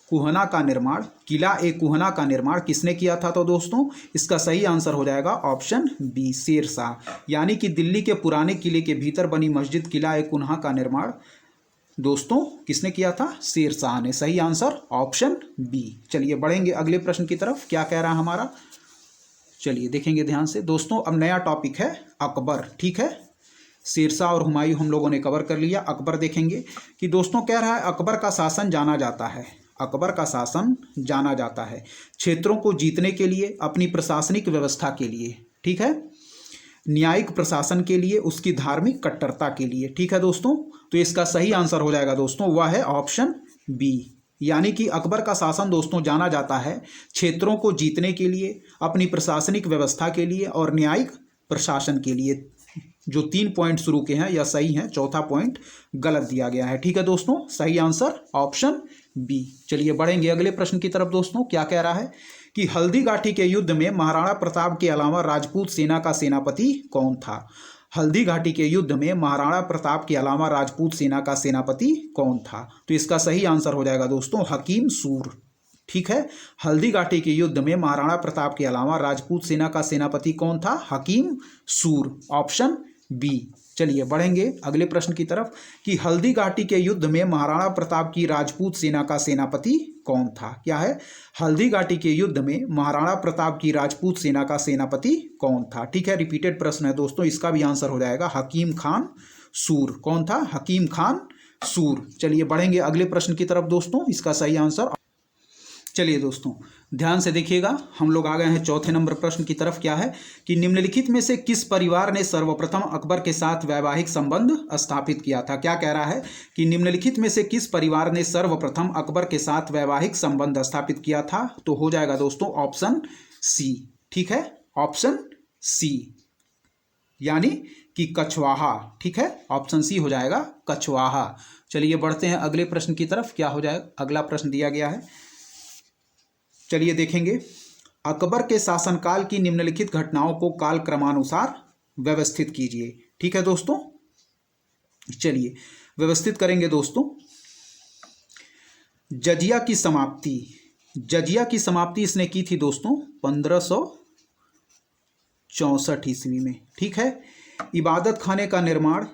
कुहना का निर्माण, किला ए कुहना का निर्माण किसने किया था? तो दोस्तों इसका सही आंसर हो जाएगा ऑप्शन बी, शेरशाह। यानी कि दिल्ली के पुराने किले के भीतर बनी मस्जिद किला ए कुहना का निर्माण दोस्तों किसने किया था? शेरशाह ने। सही आंसर ऑप्शन बी। चलिए बढ़ेंगे अगले प्रश्न की तरफ। क्या कह रहा है हमारा, चलिए देखेंगे ध्यान से दोस्तों। अब नया टॉपिक है अकबर, ठीक है। शेरशाह और हुमायूं हम लोगों ने कवर कर लिया। अकबर देखेंगे कि दोस्तों कह रहा है अकबर का शासन जाना जाता है, अकबर का शासन जाना जाता है क्षेत्रों को जीतने के लिए, अपनी प्रशासनिक व्यवस्था के लिए, ठीक है, न्यायिक प्रशासन के लिए, उसकी धार्मिक कट्टरता के लिए, ठीक है दोस्तों। तो इसका सही आंसर हो जाएगा दोस्तों वह है ऑप्शन बी। यानी कि अकबर का शासन दोस्तों जाना जाता है क्षेत्रों को जीतने के लिए, अपनी प्रशासनिक व्यवस्था के लिए और न्यायिक प्रशासन के लिए। जो 3 पॉइंट शुरू के हैं यह सही हैं, चौथा पॉइंट गलत दिया गया है, ठीक है दोस्तों। सही आंसर ऑप्शन बी। चलिए बढ़ेंगे अगले प्रश्न की तरफ दोस्तों। क्या कह रहा है कि हल्दी घाटी के युद्ध में महाराणा प्रताप के अलावा राजपूत सेना का सेनापति कौन था? हल्दी घाटी के युद्ध में महाराणा प्रताप के अलावा राजपूत सेना का सेनापति कौन था? तो इसका सही आंसर हो जाएगा दोस्तों हकीम सूर, ठीक है। हल्दी घाटी के युद्ध में महाराणा प्रताप के अलावा राजपूत सेना का सेनापति कौन था? हकीम सूर, ऑप्शन बी। चलिए बढ़ेंगे अगले प्रश्न की तरफ कि हल्दी घाटी के युद्ध में महाराणा प्रताप की राजपूत सेना का सेनापति कौन था? क्या है? हल्दी घाटी के युद्ध में महाराणा प्रताप की राजपूत सेना का सेनापति कौन था? ठीक है, रिपीटेड प्रश्न है दोस्तों, इसका भी आंसर हो जाएगा हकीम खान सूर। कौन था? हकीम खान सूर। चलिए बढ़ेंगे अगले प्रश्न की तरफ दोस्तों, इसका सही आंसर, चलिए दोस्तों ध्यान से देखिएगा, हम लोग आ गए हैं चौथे नंबर प्रश्न की तरफ। क्या है कि निम्नलिखित में से किस परिवार ने सर्वप्रथम अकबर के साथ वैवाहिक संबंध स्थापित किया था? क्या कह रहा है कि निम्नलिखित में से किस परिवार ने सर्वप्रथम अकबर के साथ वैवाहिक संबंध स्थापित किया था? तो हो जाएगा दोस्तों ऑप्शन सी, ठीक है, ऑप्शन सी यानी कि कछवाहा, ठीक है, ऑप्शन सी हो जाएगा कछवाहा। चलिए बढ़ते हैं अगले प्रश्न की तरफ। क्या हो जाएगा? अगला प्रश्न दिया गया है, चलिए देखेंगे। अकबर के शासनकाल की निम्नलिखित घटनाओं को काल क्रमानुसार व्यवस्थित कीजिए, ठीक है दोस्तों। चलिए व्यवस्थित करेंगे दोस्तों। जजिया की समाप्ति, जजिया की समाप्ति इसने की थी दोस्तों 1564 ईस्वी में, ठीक है। इबादत खाने का निर्माण,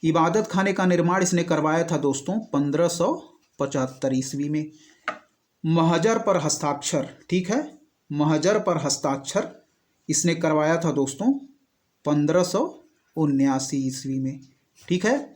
इबादत खाने का निर्माण इसने करवाया था दोस्तों 1575 ईस्वी में। महजर पर हस्ताक्षर, ठीक है, महजर पर हस्ताक्षर इसने करवाया था दोस्तों 1579 ईस्वी में, ठीक है।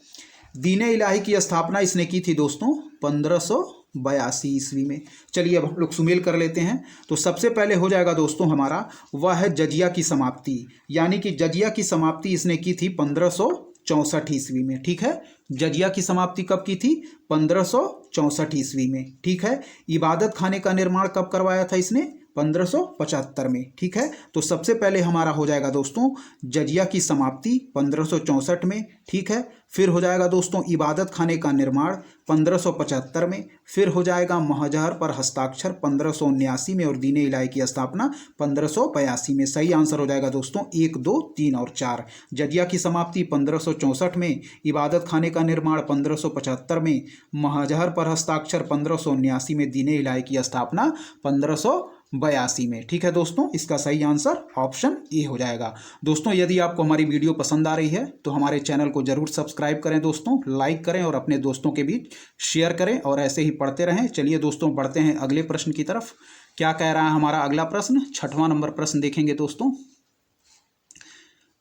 दीने इलाही की स्थापना इसने की थी दोस्तों 1582 ईस्वी में। चलिए अब हम लोग सुमेल कर लेते हैं। तो सबसे पहले हो जाएगा दोस्तों हमारा वह है जजिया की समाप्ति, यानी कि जजिया की समाप्ति इसने की थी 1564 ईस्वी में, ठीक है। जजिया की समाप्ति कब की थी? 1564 ईस्वी में, ठीक है। इबादत खाने का निर्माण कब करवाया था इसने? 1575 में, ठीक है। तो सबसे पहले हमारा हो जाएगा दोस्तों जजिया की समाप्ति 1564 में, ठीक है। फिर हो जाएगा दोस्तों इबादत खाने का निर्माण 1575 में। फिर हो जाएगा महजर पर हस्ताक्षर 1579 में और दीने इलाही की स्थापना 1582 में। सही आंसर हो जाएगा दोस्तों 1, 2, 3 और 4। जजिया की समाप्ति 1564 में, इबादत खाने का निर्माण 1575 में, महजर पर हस्ताक्षर 1579 में, दीने इलाही की स्थापना 1582 में, ठीक है दोस्तों। इसका सही आंसर ऑप्शन ए हो जाएगा। दोस्तों यदि आपको हमारी वीडियो पसंद आ रही है तो हमारे चैनल को जरूर सब्सक्राइब करें दोस्तों, लाइक करें और अपने दोस्तों के बीच शेयर करें और ऐसे ही पढ़ते रहें। चलिए दोस्तों बढ़ते हैं अगले प्रश्न की तरफ। क्या कह रहा है हमारा अगला प्रश्न? 6वां नंबर प्रश्न देखेंगे दोस्तों।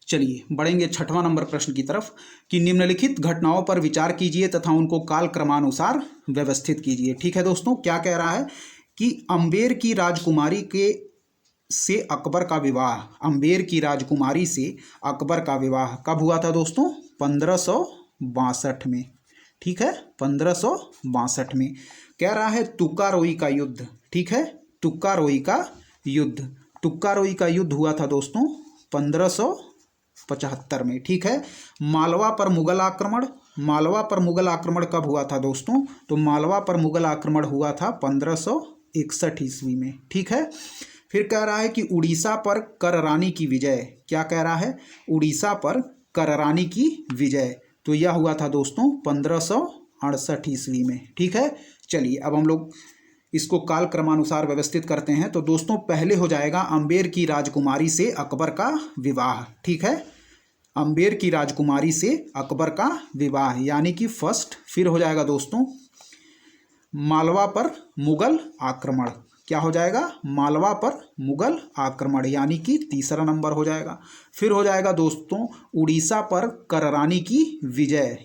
चलिए बढ़ेंगे 6वां नंबर प्रश्न की तरफ कि निम्नलिखित घटनाओं पर विचार कीजिए तथा उनको काल क्रमानुसार व्यवस्थित कीजिए, ठीक है दोस्तों। क्या कह रहा है कि अम्बेर की राजकुमारी से अकबर का विवाह, अम्बेर की राजकुमारी से अकबर का विवाह कब हुआ था दोस्तों? 1562 में, ठीक है, 1562 में। कह रहा है तुक्का रोई का युद्ध, ठीक है, तुक्का रोई का युद्ध, तुक्का रोई का युद्ध हुआ था दोस्तों 1575 में, ठीक है। मालवा पर मुगल आक्रमण, मालवा पर मुगल आक्रमण कब हुआ था दोस्तों? तो मालवा पर मुगल आक्रमण हुआ था 1561 ईस्वी में, ठीक है। फिर कह रहा है कि उड़ीसा पर कररानी की विजय, क्या कह रहा है? उड़ीसा पर कररानी की विजय, तो यह हुआ था दोस्तों 1568 ईस्वी में, ठीक है। चलिए अब हम लोग इसको काल क्रमानुसार व्यवस्थित करते हैं तो दोस्तों पहले हो जाएगा अंबेर की राजकुमारी से अकबर का विवाह। ठीक है, अंबेर की राजकुमारी से अकबर का विवाह यानी कि फर्स्ट। फिर हो जाएगा दोस्तों मालवा पर मुगल आक्रमण। क्या हो जाएगा? मालवा पर मुगल आक्रमण यानी कि तीसरा नंबर हो जाएगा। फिर हो जाएगा दोस्तों उड़ीसा पर कररानी की विजय।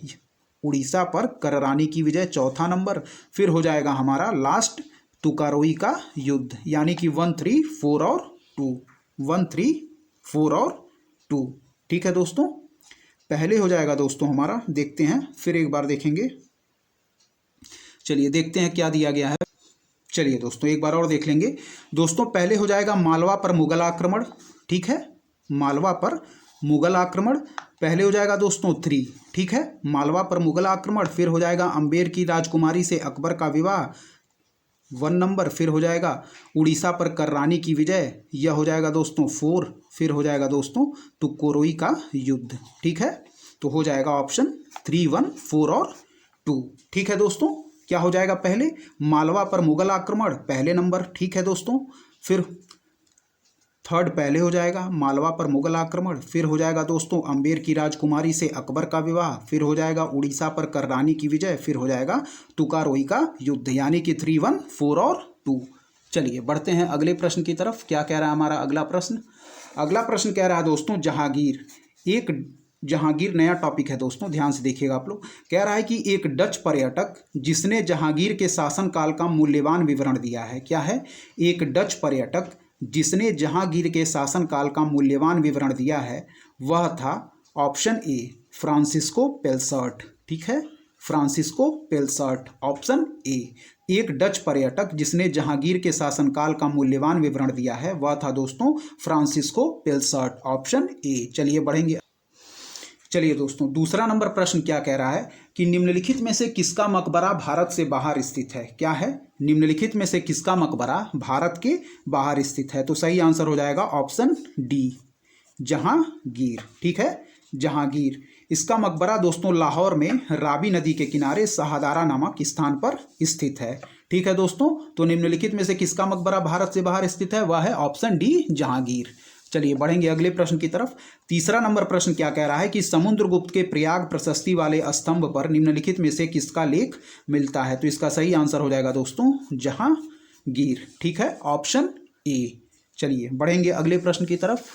उड़ीसा पर कररानी की विजय चौथा नंबर। फिर हो जाएगा हमारा लास्ट तुकारोई का युद्ध यानी कि 1, 3, 4 और 2। 1, 3, 4 और 2। ठीक है दोस्तों, पहले हो जाएगा दोस्तों हमारा, देखते हैं फिर एक बार देखेंगे। चलिए देखते हैं क्या दिया गया है। चलिए दोस्तों एक बार और देख लेंगे। दोस्तों पहले हो जाएगा मालवा पर मुगल आक्रमण। ठीक है, मालवा पर मुगल आक्रमण पहले हो जाएगा दोस्तों 3। ठीक है, मालवा पर मुगल आक्रमण। फिर हो जाएगा अंबेर की राजकुमारी से अकबर का विवाह 1 नंबर। फिर हो जाएगा उड़ीसा पर कररानी की विजय, यह हो जाएगा दोस्तों 4। फिर हो जाएगा दोस्तों तुकोरोई का युद्ध। ठीक है, तो हो जाएगा ऑप्शन 3, 1, 4 और 2। ठीक है दोस्तों, क्या हो जाएगा? पहले मालवा पर मुगल आक्रमण पहले नंबर। ठीक है दोस्तों, फिर थर्ड पहले हो जाएगा मालवा पर मुगल आक्रमण। फिर हो जाएगा दोस्तों अंबेर की राजकुमारी से अकबर का विवाह। फिर हो जाएगा उड़ीसा पर कररानी की विजय। फिर हो जाएगा तुकारोई का युद्ध यानी कि 3, 1, 4 और 2। चलिए बढ़ते हैं अगले प्रश्न की तरफ। क्या कह रहा है हमारा अगला प्रश्न? अगला प्रश्न कह रहा है दोस्तों जहांगीर। एक जहांगीर नया टॉपिक है दोस्तों, ध्यान से देखिएगा आप लोग। कह रहा है कि एक डच पर्यटक जिसने जहांगीर के शासनकाल का मूल्यवान विवरण दिया है। क्या है? एक डच पर्यटक जिसने जहांगीर के शासनकाल का मूल्यवान विवरण दिया है वह था ऑप्शन ए फ्रांसिस्को पेलसर्ट। ठीक है, फ्रांसिस्को पेलसर्ट ऑप्शन ए। एक डच पर्यटक जिसने जहांगीर के शासनकाल का मूल्यवान विवरण दिया है वह था दोस्तों फ्रांसिस्को पेलसर्ट ऑप्शन ए। चलिए बढ़ेंगे। चलिए दोस्तों दूसरा नंबर प्रश्न क्या कह रहा है कि निम्नलिखित में से किसका मकबरा भारत से बाहर स्थित है? क्या है? निम्नलिखित में से किसका मकबरा भारत के बाहर स्थित है? तो सही आंसर हो जाएगा ऑप्शन डी जहांगीर। ठीक है, जहांगीर। इसका मकबरा दोस्तों लाहौर में रावी नदी के किनारे शाहदारा नामक स्थान पर स्थित है। ठीक है दोस्तों, तो निम्नलिखित में से किसका मकबरा भारत से बाहर स्थित है? वह है ऑप्शन डी जहांगीर। चलिए बढ़ेंगे अगले प्रश्न की तरफ। तीसरा नंबर प्रश्न क्या कह रहा है कि समुद्रगुप्त के प्रयाग प्रशस्ति वाले स्तंभ पर निम्नलिखित में से किसका लेख मिलता है? तो इसका सही आंसर हो जाएगा दोस्तों जहांगीर। ठीक है, ऑप्शन ए। चलिए बढ़ेंगे अगले प्रश्न की तरफ।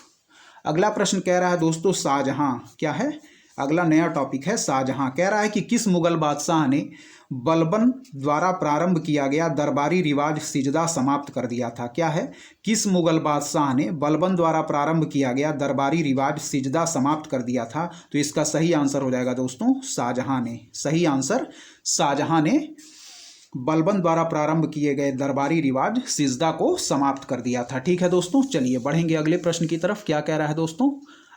अगला प्रश्न कह रहा है दोस्तों शाहजहां। क्या है? अगला नया टॉपिक है शाहजहां। कह रहा है कि किस मुगल बादशाह ने बलबन द्वारा प्रारंभ किया गया दरबारी रिवाज सिजदा समाप्त कर दिया था? क्या है? किस मुगल बादशाह ने बलबन द्वारा प्रारंभ किया गया दरबारी रिवाज सिजदा समाप्त कर दिया था? तो इसका सही आंसर हो जाएगा दोस्तों शाहजहां ने। सही आंसर शाहजहां ने बलबन द्वारा प्रारंभ किए गए दरबारी रिवाज सिजदा को समाप्त कर दिया था। ठीक है दोस्तों, चलिए बढ़ेंगे अगले प्रश्न की तरफ। क्या कह रहा है दोस्तों?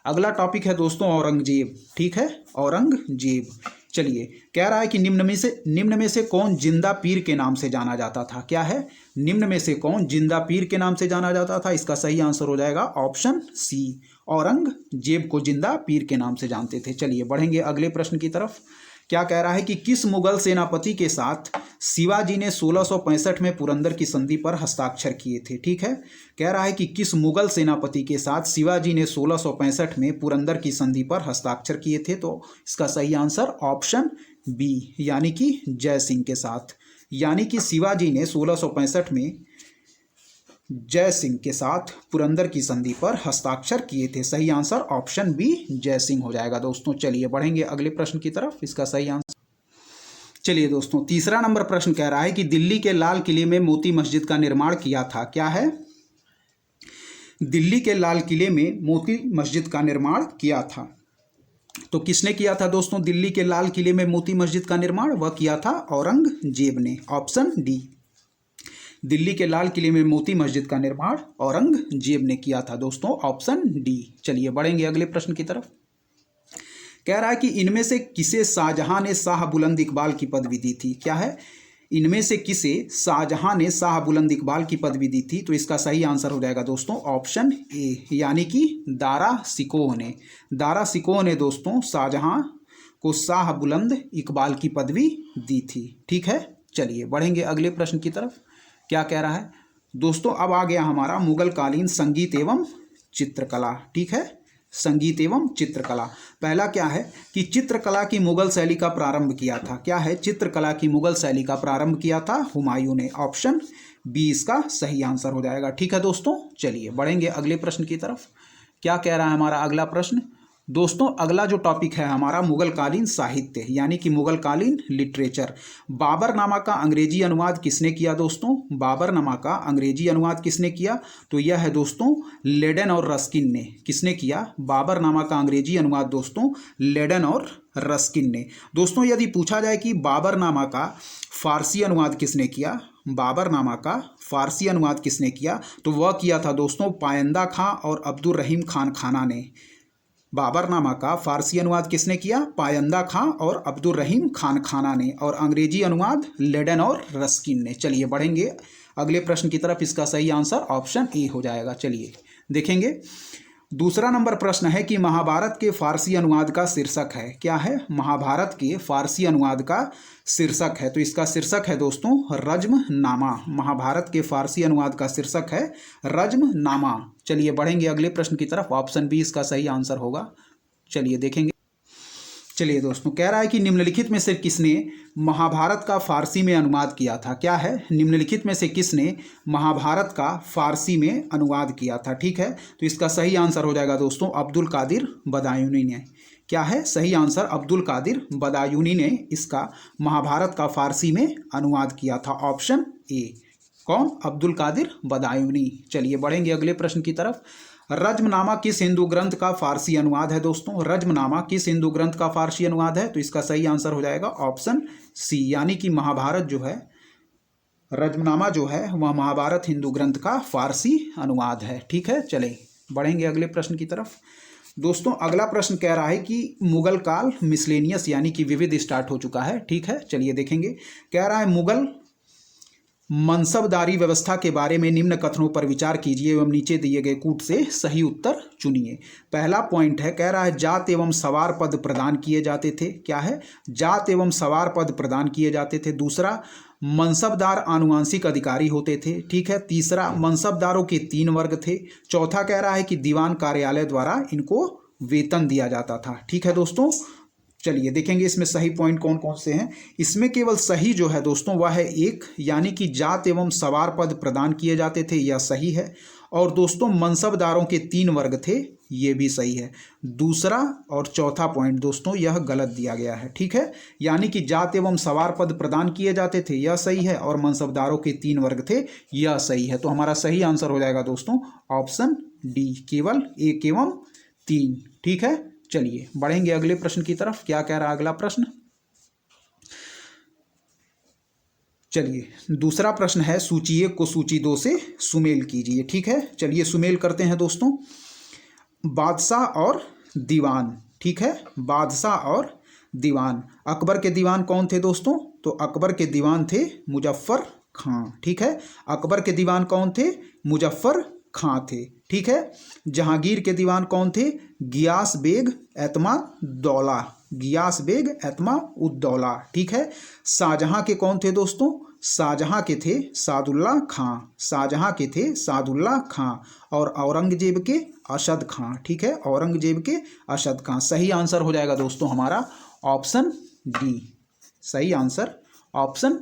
अगला टॉपिक है दोस्तों औरंगजेब। ठीक है, औरंगजेब। चलिए कह रहा है कि निम्न में से कौन जिंदा पीर के नाम से जाना जाता था? क्या है? निम्न में से कौन जिंदा पीर के नाम से जाना जाता था? इसका सही आंसर हो जाएगा ऑप्शन सी औरंगजेब को जिंदा पीर के नाम से जानते थे। चलिए बढ़ेंगे अगले प्रश्न की तरफ। क्या कह रहा है कि किस मुगल सेनापति के साथ शिवाजी ने 1665 में पुरंदर की संधि पर हस्ताक्षर किए थे? ठीक है, कह रहा है कि किस मुगल सेनापति के साथ शिवाजी ने 1665 में पुरंदर की संधि पर हस्ताक्षर किए थे? तो इसका सही आंसर ऑप्शन बी यानी कि जय सिंह के साथ। यानी कि शिवाजी ने 1665 में जय सिंह के साथ पुरंदर की संधि पर हस्ताक्षर किए थे। सही आंसर ऑप्शन बी जय सिंह हो जाएगा दोस्तों। चलिए बढ़ेंगे अगले प्रश्न की तरफ। इसका सही आंसर चलिए दोस्तों तीसरा नंबर प्रश्न कह रहा है कि दिल्ली के लाल किले में मोती मस्जिद का निर्माण किया था? क्या है? दिल्ली के लाल किले में मोती मस्जिद का निर्माण किया था। तो किसने किया था दोस्तों दिल्ली के लाल किले में मोती मस्जिद का निर्माण? वह किया था औरंगजेब ने। ऑप्शन डी दिल्ली के लाल किले में मोती मस्जिद का निर्माण औरंगजेब ने किया था दोस्तों। Option D. चलिए बढ़ेंगे अगले प्रश्न की तरफ। कह रहा है कि इनमें से किसे शाहजहां ने शाह बुलंद इकबाल की पदवी दी थी? क्या है? इनमें से किसे शाहजहां ने शाह बुलंद इकबाल की पदवी दी थी? तो इसका सही आंसर हो जाएगा दोस्तों ऑप्शन ए यानी कि दारा शिकोह ने। दारा शिकोह ने दोस्तों शाहजहां को शाह बुलंद इकबाल की पदवी दी थी। ठीक है, चलिए बढ़ेंगे अगले प्रश्न की तरफ। क्या कह रहा है दोस्तों? अब आ गया हमारा मुगल कालीन संगीत एवं चित्रकला। ठीक है, संगीत एवं चित्रकला। पहला क्या है कि चित्रकला की मुगल शैली का प्रारंभ किया था। क्या है? चित्रकला की मुगल शैली का प्रारंभ किया था हुमायूं ने। ऑप्शन बी इसका सही आंसर हो जाएगा। ठीक है दोस्तों, चलिए बढ़ेंगे अगले प्रश्न की तरफ। क्या कह रहा है हमारा अगला प्रश्न? दोस्तों अगला जो टॉपिक है हमारा मुगल कालीन साहित्य यानी कि मुगल कालीन लिटरेचर। बाबरनामा का अंग्रेजी अनुवाद किसने किया दोस्तों? बाबरनामा का अंग्रेजी अनुवाद किसने किया? तो यह है दोस्तों लेडेन और रस्किन ने। किसने किया बाबरनामा का अंग्रेजी अनुवाद? दोस्तों लेडेन और रस्किन ने। दोस्तों यदि पूछा जाए कि बाबरनामा का फारसी अनुवाद किसने किया, बाबरनामा का फारसी अनुवाद किसने किया, तो वह किया था दोस्तों पायंदा खां और अब्दुल रहीम खान खाना ने। बाबरनामा का फारसी अनुवाद किसने किया? पायंदा खां और अब्दुल रहीम खान खाना ने। और अंग्रेजी अनुवाद लेडेन और रस्किन ने। चलिए बढ़ेंगे अगले प्रश्न की तरफ। इसका सही आंसर ऑप्शन ए हो जाएगा। चलिए देखेंगे। दूसरा नंबर प्रश्न है कि महाभारत के फारसी अनुवाद का शीर्षक है। क्या है? महाभारत के फारसी अनुवाद का शीर्षक है। तो इसका शीर्षक है दोस्तों रज्मनामा। महाभारत के फारसी अनुवाद का शीर्षक है रज्मनामा। चलिए बढ़ेंगे अगले प्रश्न की तरफ। ऑप्शन बी इसका सही आंसर होगा। चलिए देखेंगे। चलिए दोस्तों कह रहा है कि निम्नलिखित में से किसने महाभारत का फारसी में अनुवाद किया था? क्या है? निम्नलिखित में से किसने महाभारत का फारसी में अनुवाद किया था? ठीक है, तो इसका सही आंसर हो जाएगा दोस्तों अब्दुल कादिर बदायूनी ने। क्या है सही आंसर? अब्दुल कादिर बदायूनी ने इसका महाभारत का फारसी में अनुवाद किया था। Option A. कौन? अब्दुल कादिर बदायूनी। चलिए बढ़ेंगे अगले प्रश्न की तरफ। रज्मनामा किस हिंदू ग्रंथ का फारसी अनुवाद है दोस्तों? रज्मनामा किस हिंदू ग्रंथ का फारसी अनुवाद है? तो इसका सही आंसर हो जाएगा ऑप्शन सी, यानी कि महाभारत जो है, रज्मनामा जो है वह महाभारत हिंदू ग्रंथ का फारसी अनुवाद है। ठीक है, चलें बढ़ेंगे अगले प्रश्न की तरफ। दोस्तों अगला प्रश्न कह रहा है कि मुगल काल मिसलेनियस यानी कि विविध स्टार्ट हो चुका है। ठीक है, चलिए देखेंगे। कह रहा है मुगल मनसबदारी व्यवस्था के बारे में निम्न कथनों पर विचार कीजिए एवं नीचे दिए गए कूट से सही उत्तर चुनिए। पहला पॉइंट है, कह रहा है जात एवं सवार पद प्रदान किए जाते थे। क्या है? जात एवं सवार पद प्रदान किए जाते थे। दूसरा, मनसबदार आनुवांशिक अधिकारी होते थे। ठीक है। तीसरा, मनसबदारों के 3 वर्ग थे। चौथा कह रहा है कि दीवान कार्यालय द्वारा इनको वेतन दिया जाता था। ठीक है दोस्तों, चलिए देखेंगे इसमें सही पॉइंट कौन कौन से हैं। इसमें केवल सही जो है दोस्तों वह है एक, यानी कि जात एवं सवार पद प्रदान किए जाते थे, यह सही है। और दोस्तों मनसबदारों के 3 वर्ग थे, ये भी सही है। दूसरा और चौथा पॉइंट दोस्तों यह गलत दिया गया है। ठीक है, यानी कि जात एवं सवार पद प्रदान किए जाते थे, यह सही है, और मनसबदारों के 3 वर्ग थे, यह सही है। तो हमारा सही आंसर हो जाएगा दोस्तों ऑप्शन डी, केवल 1 एवं 3। ठीक है, चलिए बढ़ेंगे अगले प्रश्न की तरफ। क्या कह रहा है अगला प्रश्न? चलिए दूसरा प्रश्न है, सूची 1 को सूची 2 से सुमेल कीजिए। ठीक है, चलिए सुमेल करते हैं दोस्तों। बादशाह और दीवान। ठीक है, बादशाह और दीवान। अकबर के दीवान कौन थे दोस्तों? तो अकबर के दीवान थे मुजफ्फर खां। ठीक है, अकबर के दीवान कौन थे? मुजफ्फर खां थे। ठीक है। जहांगीर के दीवान कौन थे? गियास बेग एतमा दौला। गियास बेग एतमा उद्दौला। ठीक है। शाहजहां के कौन थे दोस्तों? शाहजहां के थे सादुल्ला खां। शाहजहां के थे सादुल्ला खां। और औरंगजेब के अशद खां। ठीक है, औरंगजेब के अशद खां। सही आंसर हो जाएगा दोस्तों हमारा ऑप्शन डी। सही आंसर ऑप्शन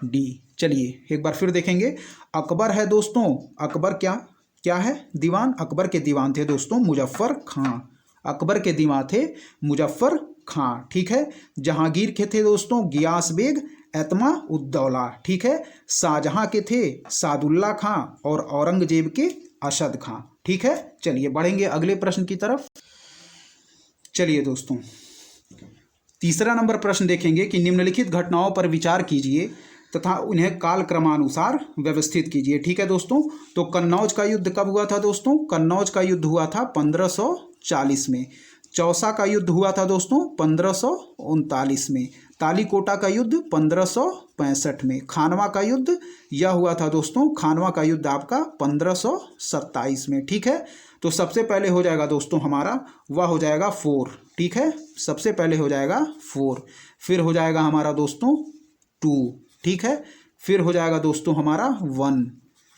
डी। चलिए एक बार फिर देखेंगे। अकबर है दोस्तों, अकबर क्या है? दीवान। अकबर के दीवान थे दोस्तों मुजफ्फर खां। अकबर के दीवान थे मुजफ्फर खां। ठीक है। जहांगीर के थे दोस्तों गियास बेग एतमा उद्दौला। ठीक है। शाहजहां के थे सादुल्ला खां और औरंगजेब के अशद खां। ठीक है, चलिए बढ़ेंगे अगले प्रश्न की तरफ। चलिए दोस्तों तीसरा नंबर प्रश्न देखेंगे कि निम्नलिखित घटनाओं पर विचार कीजिए तथा उन्हें कालक्रमानुसार व्यवस्थित कीजिए। ठीक है दोस्तों, तो कन्नौज का युद्ध कब हुआ था दोस्तों? कन्नौज का युद्ध हुआ था 1540 में। चौसा का युद्ध हुआ था दोस्तों 1539 में। तालीकोटा का युद्ध 1565 में। खानवा का युद्ध यह हुआ था दोस्तों, खानवा का युद्ध आपका 1527 में। ठीक है, तो सबसे पहले हो जाएगा दोस्तों हमारा वह हो जाएगा 4। ठीक है, सबसे पहले हो जाएगा 4, फिर हो जाएगा हमारा दोस्तों 2। ठीक है, फिर हो जाएगा दोस्तों हमारा 1,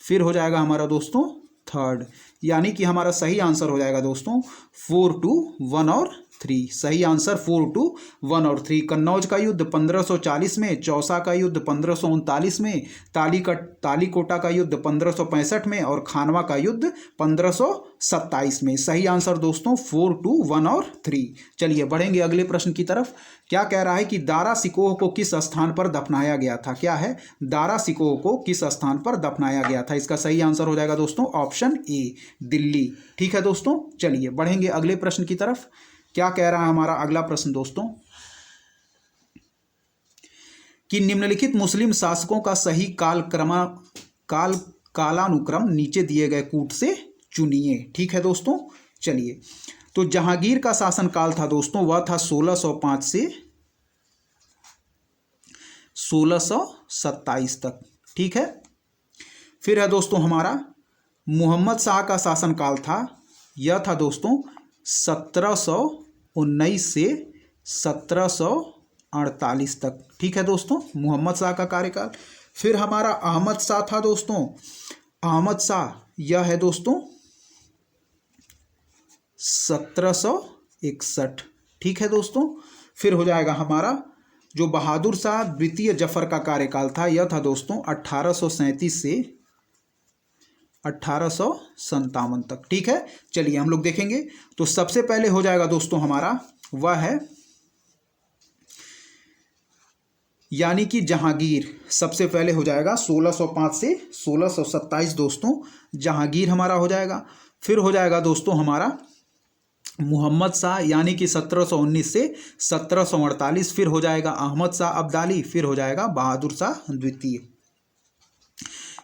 फिर हो जाएगा हमारा दोस्तों 3rd, यानी कि हमारा सही आंसर हो जाएगा दोस्तों 4, 2, 1 और 3। सही आंसर 4, 2, 1 और 3। कन्नौज का युद्ध 1540 में, चौसा का युद्ध 1539 में, तालीकोटा का युद्ध 1565 में और खानवा का युद्ध 1527 में। सही आंसर दोस्तों 4, 2, 1 और 3। चलिए बढ़ेंगे अगले प्रश्न की तरफ। क्या कह रहा है कि दारा सिकोह को किस स्थान पर दफनाया गया था? क्या है? दारा सिकोह को किस स्थान पर दफनाया गया था? इसका सही आंसर हो जाएगा दोस्तों ऑप्शन ए, दिल्ली। ठीक है दोस्तों, चलिए बढ़ेंगे अगले प्रश्न की तरफ। क्या कह रहा है हमारा अगला प्रश्न दोस्तों कि निम्नलिखित मुस्लिम शासकों का सही कालानुक्रम नीचे दिए गए कूट से चुनिए। ठीक है दोस्तों, चलिए। तो जहांगीर का शासनकाल था दोस्तों, वह था 1605 से 1627 तक। ठीक है। फिर है दोस्तों हमारा मोहम्मद शाह का शासनकाल था, यह था दोस्तों 1719 से 1748 तक। ठीक है दोस्तों, मोहम्मद शाह का कार्यकाल। फिर हमारा अहमद शाह था दोस्तों, अहमद शाह यह है दोस्तों 1761। ठीक है दोस्तों। फिर हो जाएगा हमारा जो बहादुर शाह द्वितीय जफर का कार्यकाल था, यह था दोस्तों 1837 से 1857 तक। ठीक है, चलिए हम लोग देखेंगे। तो सबसे पहले हो जाएगा दोस्तों हमारा वह है यानी कि जहांगीर। सबसे पहले हो जाएगा 1605 से 1627 दोस्तों, जहांगीर हमारा हो जाएगा। फिर हो जाएगा दोस्तों हमारा मोहम्मद शाह यानी कि 1719 से 1748। फिर हो जाएगा अहमद शाह अब्दाली। फिर हो जाएगा बहादुर शाह द्वितीय,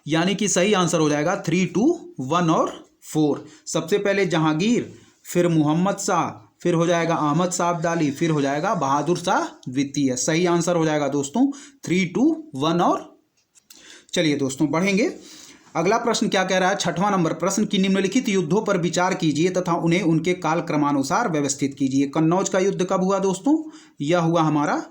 यानी कि सही आंसर हो जाएगा 3, 2, 1 और 4। सबसे पहले जहांगीर, फिर मोहम्मद शाह, फिर हो जाएगा अहमद शाह अब्दाली, फिर हो जाएगा बहादुर शाह द्वितीय। सही आंसर हो जाएगा दोस्तों 3, 2, 1 और। चलिए दोस्तों बढ़ेंगे। अगला प्रश्न क्या कह रहा है? 6वां नंबर प्रश्न कि निम्नलिखित युद्धों पर विचार कीजिए तथा उन्हें उनके काल क्रमानुसार व्यवस्थित कीजिए। कन्नौज का युद्ध कब हुआ दोस्तों? यह हुआ हमारा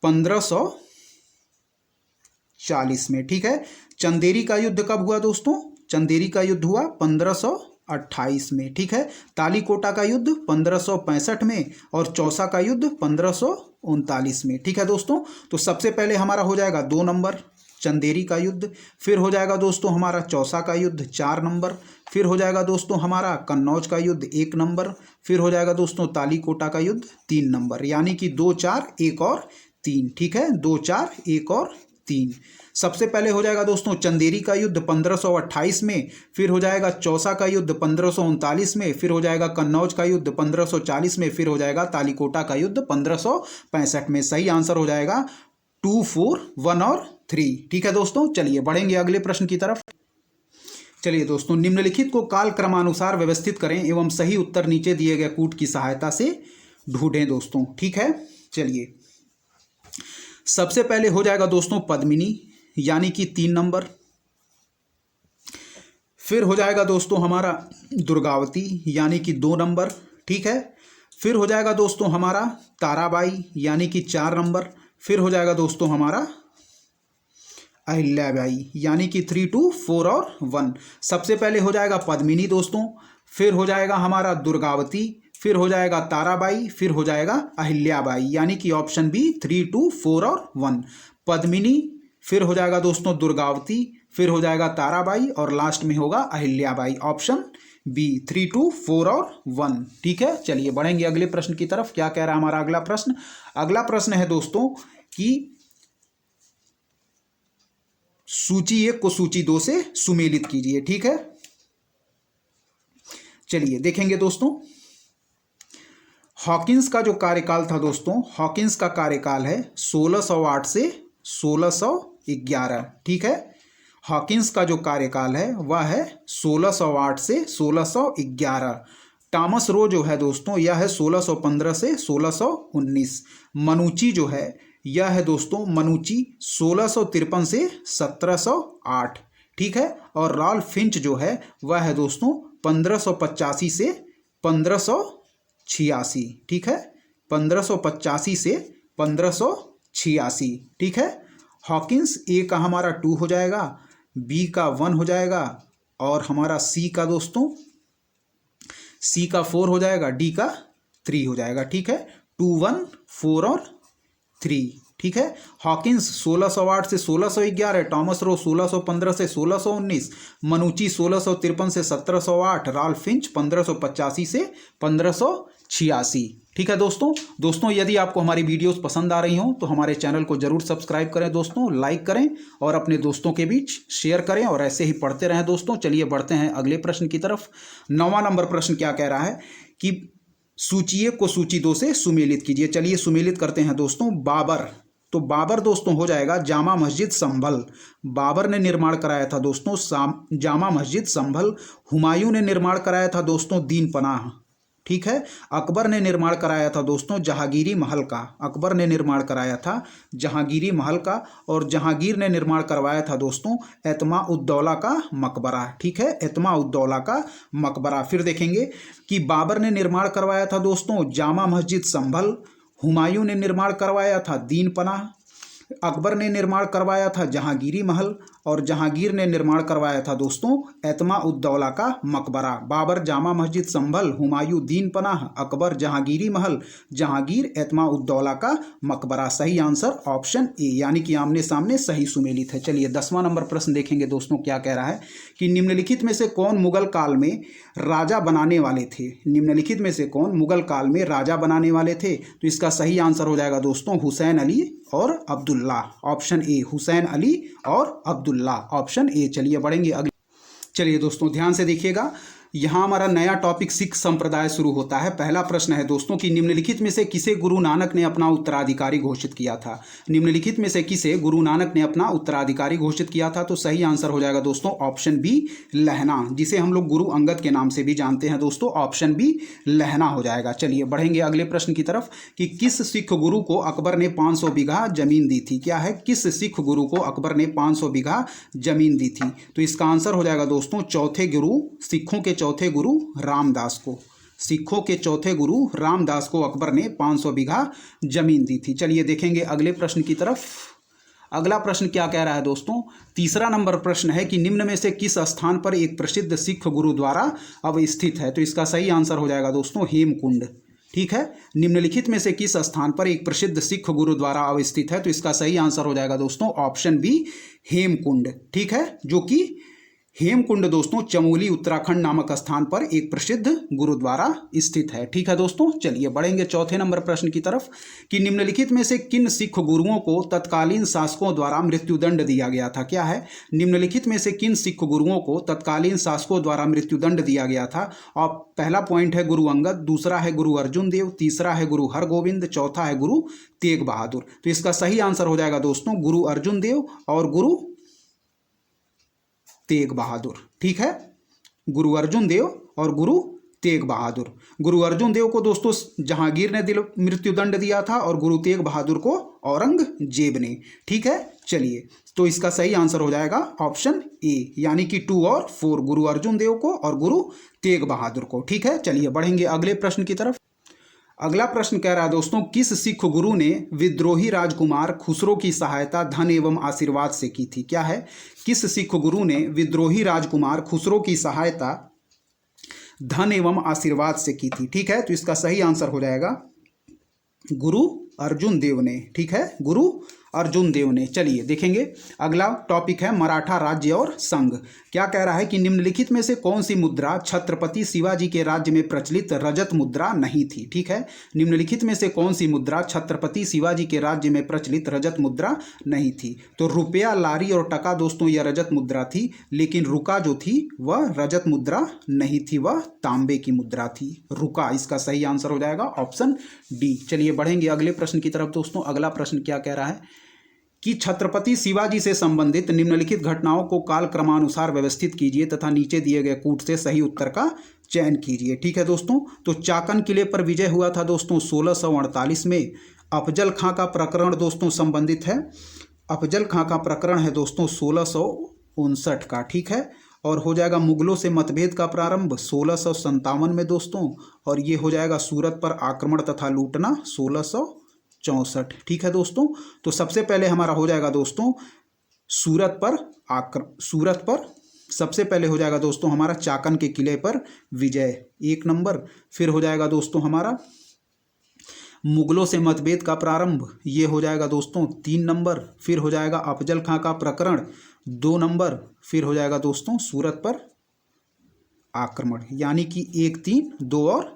1540 में। ठीक है। चंदेरी का युद्ध कब हुआ दोस्तों? चंदेरी का युद्ध हुआ 1528 में। ठीक है। तालीकोटा का युद्ध 1565 में और चौसा का युद्ध 1539 में। ठीक है दोस्तों। तो सबसे पहले हमारा हो जाएगा 2 नंबर चंदेरी का युद्ध। फिर हो जाएगा दोस्तों हमारा चौसा का युद्ध 4 नंबर। फिर हो जाएगा दोस्तों हमारा कन्नौज का युद्ध 1 नंबर। फिर हो जाएगा दोस्तों तालीकोटा का युद्ध 3 नंबर, यानी कि 2, 4, 1 और 3। ठीक है, 2, 4, 1 और 3। सबसे पहले हो जाएगा दोस्तों चंदेरी का युद्ध 1528 में। फिर हो जाएगा चौसा का युद्ध 1539 में। फिर हो जाएगा कन्नौज का युद्ध 1540 में। फिर हो जाएगा तालीकोटा का युद्ध 1565 में। सही आंसर हो जाएगा 2, 4, 1 और 3। ठीक है दोस्तों, चलिए बढ़ेंगे अगले प्रश्न की तरफ। चलिए दोस्तों, निम्नलिखित को काल क्रमानुसार व्यवस्थित करें एवं सही उत्तर नीचे दिए गए कूट की सहायता से ढूंढें दोस्तों। ठीक है, चलिए। सबसे पहले हो जाएगा दोस्तों पद्मिनी, यानी कि 3 नंबर। फिर हो जाएगा दोस्तों हमारा दुर्गावती, यानी कि 2 नंबर। ठीक है। फिर हो जाएगा दोस्तों हमारा ताराबाई, यानी कि 4 नंबर। फिर हो जाएगा दोस्तों हमारा अहिल्याबाई, यानी कि 3, 2, 4 और 1। सबसे पहले हो जाएगा पद्मिनी दोस्तों। फिर हो जाएगा हमारा दुर्गावती। फिर हो जाएगा ताराबाई। फिर हो जाएगा अहिल्याबाई, यानी कि ऑप्शन बी 3, 2, 4 और 1। पद्मिनी, फिर हो जाएगा दोस्तों दुर्गावती, फिर हो जाएगा ताराबाई और लास्ट में होगा अहिल्याबाई। ऑप्शन बी 3, 2, 4 और 1। ठीक है, चलिए बढ़ेंगे अगले प्रश्न की तरफ। क्या कह रहा है हमारा अगला प्रश्न? अगला प्रश्न है दोस्तों कि सूची 1 को सूची 2 से सुमेलित कीजिए। ठीक है, चलिए देखेंगे दोस्तों। हॉकिंस का जो कार्यकाल था दोस्तों, हॉकिंस का कार्यकाल है 1608 से 1611। ठीक है, हॉकिंस का जो कार्यकाल है वह है 1608 से 1611। टॉमस रो जो है दोस्तों, यह है 1615 से 1619। मनुची जो है यह है दोस्तों, मनुची 1653 से 1708। ठीक है। और रॉल्फ फिंच जो है वह है दोस्तों 1585 से 1586। ठीक है, 1585 से 1586। ठीक है। हॉकिंस ए का हमारा 2 हो जाएगा, बी का 1 हो जाएगा और हमारा सी का दोस्तों 4 हो जाएगा, डी का 3 हो जाएगा। ठीक है, 2, 1, 4 और 3। ठीक है, हॉकिंस 1608 से 1611, टॉमस रो 1615 से 1619, मनुची 1653 से 1708, राल्फ फिंच 1585 से 1586। ठीक है दोस्तों यदि आपको हमारी वीडियोस पसंद आ रही हों तो हमारे चैनल को जरूर सब्सक्राइब करें दोस्तों, लाइक करें और अपने दोस्तों के बीच शेयर करें और ऐसे ही पढ़ते रहें दोस्तों। चलिए बढ़ते हैं अगले प्रश्न की तरफ। 9वां नंबर प्रश्न क्या कह रहा है कि सूची 1 को सूची 2 से सुमेलित कीजिए। चलिए सुमेलित करते हैं दोस्तों। बाबर, तो बाबर दोस्तों हो जाएगा जामा मस्जिद संभल, बाबर ने निर्माण कराया था दोस्तों जामा मस्जिद संभल। हुमायूं ने निर्माण कराया था दोस्तों दीन पनाह। ठीक है, अकबर ने निर्माण कराया था दोस्तों जहांगीरी महल का, अकबर ने निर्माण कराया था जहांगीरी महल का। और जहांगीर ने निर्माण करवाया था दोस्तों एतमा उद्दौला का मकबरा। ठीक है, एतमा उद्दौला का मकबरा। फिर देखेंगे कि बाबर ने निर्माण करवाया था दोस्तों जामा मस्जिद संभल, हुमायूं ने निर्माण करवाया था दीन पनाह, अकबर ने निर्माण करवाया था जहांगीरी महल और जहांगीर ने निर्माण करवाया था दोस्तों एतमा उद्दौला का मकबरा। बाबर जामा मस्जिद संभल, हुमायूं दीन पनाह, अकबर जहांगीरी महल, जहांगीर एतमा उद्दौला का मकबरा। सही आंसर ऑप्शन ए यानी कि आमने सामने सही सुमेलित है। चलिए 10वां नंबर प्रश्न देखेंगे दोस्तों। क्या कह रहा है कि निम्नलिखित में से कौन मुगल काल में राजा बनाने वाले थे। निम्नलिखित में से कौन मुगल काल में राजा बनाने वाले थे। तो इसका सही आंसर हो जाएगा दोस्तों हुसैन अली और अब्दुल्ला। ऑप्शन ए हुसैन अली और अब्दुल्ला, ऑप्शन ए। चलिए बढ़ेंगे अगले। चलिए दोस्तों ध्यान से देखिएगा, यहाँ हमारा नया टॉपिक सिख संप्रदाय शुरू होता है। पहला प्रश्न है दोस्तों कि निम्नलिखित में से किसे गुरु नानक ने अपना उत्तराधिकारी घोषित किया था। निम्नलिखित में से किसे गुरु नानक ने अपना उत्तराधिकारी घोषित किया था। तो सही आंसर हो जाएगा दोस्तों ऑप्शन बी लहना, जिसे हम लोग गुरु अंगद के नाम से भी जानते हैं दोस्तों। ऑप्शन बी लहना हो जाएगा। चलिए बढ़ेंगे अगले प्रश्न की तरफ कि किस सिख गुरु को अकबर ने 500 बीघा जमीन दी थी। क्या है, किस सिख गुरु को अकबर ने 500 बीघा जमीन दी थी। तो इसका आंसर हो जाएगा दोस्तों चौथे गुरु, सिखों के चौथे गुरु रामदास को। सिखों के चौथे गुरु रामदास को अकबर ने 500 बीघा जमीन दी थी। चलिए देखेंगे अगले प्रश्न की तरफ। अगला प्रश्न क्या कह रहा है दोस्तों। तीसरा नंबर प्रश्न है कि निम्न में से किस स्थान पर एक प्रसिद्ध सिख गुरुद्वारा अवस्थित है। तो इसका सही आंसर हो जाएगा दोस्तों हेमकुंड। ठीक है, निम्नलिखित में से किस स्थान पर एक प्रसिद्ध सिख गुरुद्वारा अवस्थित है। तो इसका सही आंसर हो जाएगा दोस्तों ऑप्शन बी हेमकुंड। ठीक है, जो कि हेमकुंड दोस्तों चमोली उत्तराखंड नामक स्थान पर एक प्रसिद्ध गुरुद्वारा स्थित है। ठीक है दोस्तों, चलिए बढ़ेंगे चौथे नंबर प्रश्न की तरफ कि निम्नलिखित में से किन सिख गुरुओं को तत्कालीन शासकों द्वारा मृत्युदंड दिया गया था। क्या है, निम्नलिखित में से किन सिख गुरुओं को तत्कालीन शासकों द्वारा मृत्युदंड दिया गया था। और पहला पॉइंट है गुरु अंगद, दूसरा है गुरु अर्जुन देव, तीसरा है गुरु हरगोविंद, चौथा है गुरु तेग बहादुर। तो इसका सही आंसर हो जाएगा दोस्तों गुरु अर्जुन देव और गुरु तेग बहादुर। ठीक है, गुरु अर्जुन देव और गुरु तेग बहादुर। गुरु अर्जुन देव को दोस्तों जहांगीर ने मृत्युदंड दिया था और गुरु तेग बहादुर को औरंगजेब ने। ठीक है, चलिए तो इसका सही आंसर हो जाएगा ऑप्शन ए यानी कि 2 और 4, गुरु अर्जुन देव को और गुरु तेग बहादुर को। ठीक है, चलिए बढ़ेंगे अगले प्रश्न की तरफ। अगला प्रश्न कह रहा है दोस्तों किस सिख गुरु ने विद्रोही राजकुमार खुसरो की सहायता धन एवं आशीर्वाद से की थी। क्या है, किस सिख गुरु ने विद्रोही राजकुमार खुसरो की सहायता धन एवं आशीर्वाद से की थी। ठीक है, तो इसका सही आंसर हो जाएगा गुरु अर्जुन देव ने। ठीक है, गुरु अर्जुन देव ने। चलिए देखेंगे अगला टॉपिक है मराठा राज्य और संघ। क्या कह रहा है कि निम्नलिखित में से कौन सी मुद्रा छत्रपति शिवाजी के राज्य में प्रचलित रजत मुद्रा नहीं थी। ठीक है, निम्नलिखित में से कौन सी मुद्रा छत्रपति शिवाजी के राज्य में प्रचलित रजत मुद्रा नहीं थी। तो रुपया, लारी और टका दोस्तों यह रजत मुद्रा थी, लेकिन रुका जो थी वह रजत मुद्रा नहीं थी, वह तांबे की मुद्रा थी, रुका। इसका सही आंसर हो जाएगा ऑप्शन डी। चलिए बढ़ेंगे अगले प्रश्न की तरफ दोस्तों। अगला प्रश्न क्या कह रहा है कि छत्रपति शिवाजी से संबंधित निम्नलिखित घटनाओं को काल क्रमानुसार व्यवस्थित कीजिए तथा नीचे दिए गए कूट से सही उत्तर का चयन कीजिए। ठीक है दोस्तों, तो चाकन किले पर विजय हुआ था दोस्तों 1648 में। अफजल खां का प्रकरण दोस्तों संबंधित है, अफजल खां का प्रकरण है दोस्तों 1659 का। ठीक है, और हो जाएगा मुगलों से मतभेद का प्रारंभ 1657 में दोस्तों, और ये हो जाएगा सूरत पर आक्रमण तथा लूटना 1658 1664। ठीक है दोस्तों, तो सबसे पहले हमारा हो जाएगा दोस्तों सूरत पर सबसे पहले हो जाएगा दोस्तों हमारा चाकन के किले पर विजय 1 नंबर। फिर हो जाएगा दोस्तों हमारा मुगलों से मतभेद का प्रारंभ, ये हो जाएगा दोस्तों 3 नंबर। फिर हो जाएगा अफजल खां का प्रकरण 2 नंबर। फिर हो जाएगा दोस्तों सूरत पर आक्रमण, यानी कि 1, 3, 2 और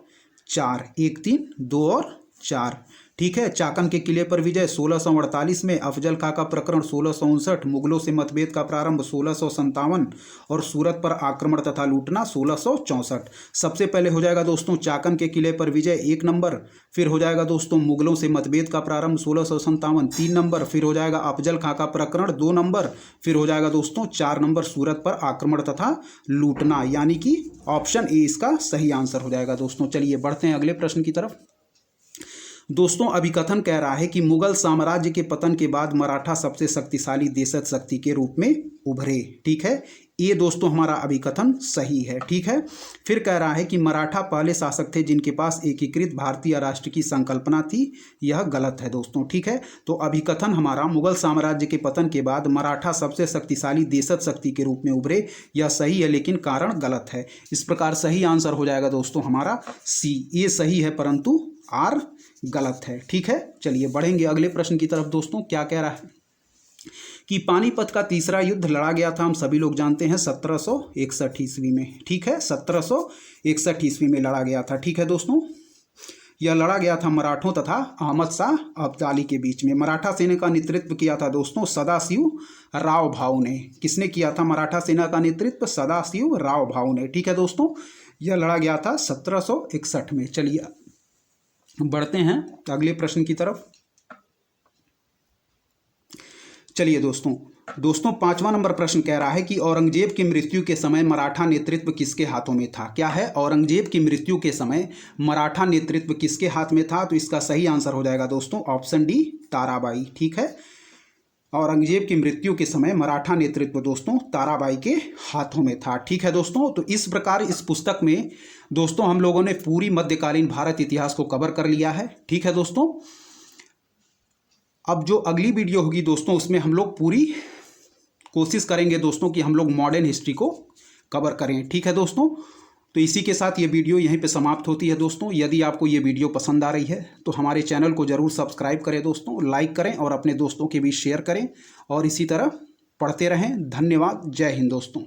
4, 1, 3, 2 और 4। ठीक है, चाकन के किले पर विजय 1648 में, अफजल खां का प्रकरण 1659, मुगलों से मतभेद का प्रारंभ 1657 और सूरत पर आक्रमण तथा लूटना 1664। सबसे पहले हो जाएगा दोस्तों चाकन के किले पर विजय 1 नंबर। फिर हो जाएगा दोस्तों मुगलों से मतभेद का प्रारंभ 1657 3 नंबर। फिर हो जाएगा अफजल खां का प्रकरण 2 नंबर। फिर हो जाएगा दोस्तों 4 नंबर सूरत पर आक्रमण तथा लूटना, यानी कि ऑप्शन ए इसका सही आंसर हो जाएगा दोस्तों। चलिए बढ़ते हैं अगले प्रश्न की तरफ। दोस्तों अभिकथन कह रहा है कि मुगल साम्राज्य के पतन के बाद मराठा सबसे शक्तिशाली देशज शक्ति के रूप में उभरे। ठीक है, ये दोस्तों हमारा अभिकथन सही है। ठीक है, फिर कह रहा है कि मराठा पहले शासक थे जिनके पास एकीकृत भारतीय राष्ट्र की संकल्पना थी, यह गलत है दोस्तों। ठीक है, तो अभिकथन हमारा मुगल साम्राज्य के पतन के बाद मराठा सबसे शक्तिशाली देशज शक्ति के रूप में उभरे, यह सही है लेकिन कारण गलत है। इस प्रकार सही आंसर हो जाएगा दोस्तों हमारा सी। ये सही है परंतु आर गलत है। ठीक है, चलिए बढ़ेंगे अगले प्रश्न की तरफ। दोस्तों क्या कह रहा है कि पानीपत का तीसरा युद्ध लड़ा गया था, हम सभी लोग जानते हैं 1761 ईस्वी में। ठीक है, 1761 ईस्वी में लड़ा गया था। ठीक है दोस्तों, यह लड़ा गया था मराठों तथा अहमद शाह अब्दाली के बीच में। मराठा सेना का नेतृत्व किया था दोस्तों सदाशिव राव भाऊ ने। किसने किया था मराठा सेना का नेतृत्व? सदाशिव राव भाऊ ने। ठीक है दोस्तों, यह लड़ा गया था 1761 में। चलिए बढ़ते हैं अगले प्रश्न की तरफ। चलिए दोस्तों 5वां नंबर प्रश्न कह रहा है कि औरंगजेब की मृत्यु के समय मराठा नेतृत्व किसके हाथों में था? क्या है? औरंगजेब की मृत्यु के समय मराठा नेतृत्व किसके हाथ में था? तो इसका सही आंसर हो जाएगा दोस्तों ऑप्शन डी ताराबाई। ठीक है, औरंगजेब की मृत्यु के समय मराठा नेतृत्व दोस्तों ताराबाई के हाथों में था। ठीक है दोस्तों, तो इस प्रकार इस पुस्तक में दोस्तों हम लोगों ने पूरी मध्यकालीन भारत इतिहास को कवर कर लिया है। ठीक है दोस्तों, अब जो अगली वीडियो होगी दोस्तों उसमें हम लोग पूरी कोशिश करेंगे दोस्तों कि हम लोग मॉडर्न हिस्ट्री को कवर करें। ठीक है दोस्तों, तो इसी के साथ ये वीडियो यहीं पे समाप्त होती है दोस्तों। यदि आपको ये वीडियो पसंद आ रही है तो हमारे चैनल को ज़रूर सब्सक्राइब करें दोस्तों, लाइक करें और अपने दोस्तों के बीच शेयर करें और इसी तरह पढ़ते रहें। धन्यवाद, जय हिंद दोस्तों।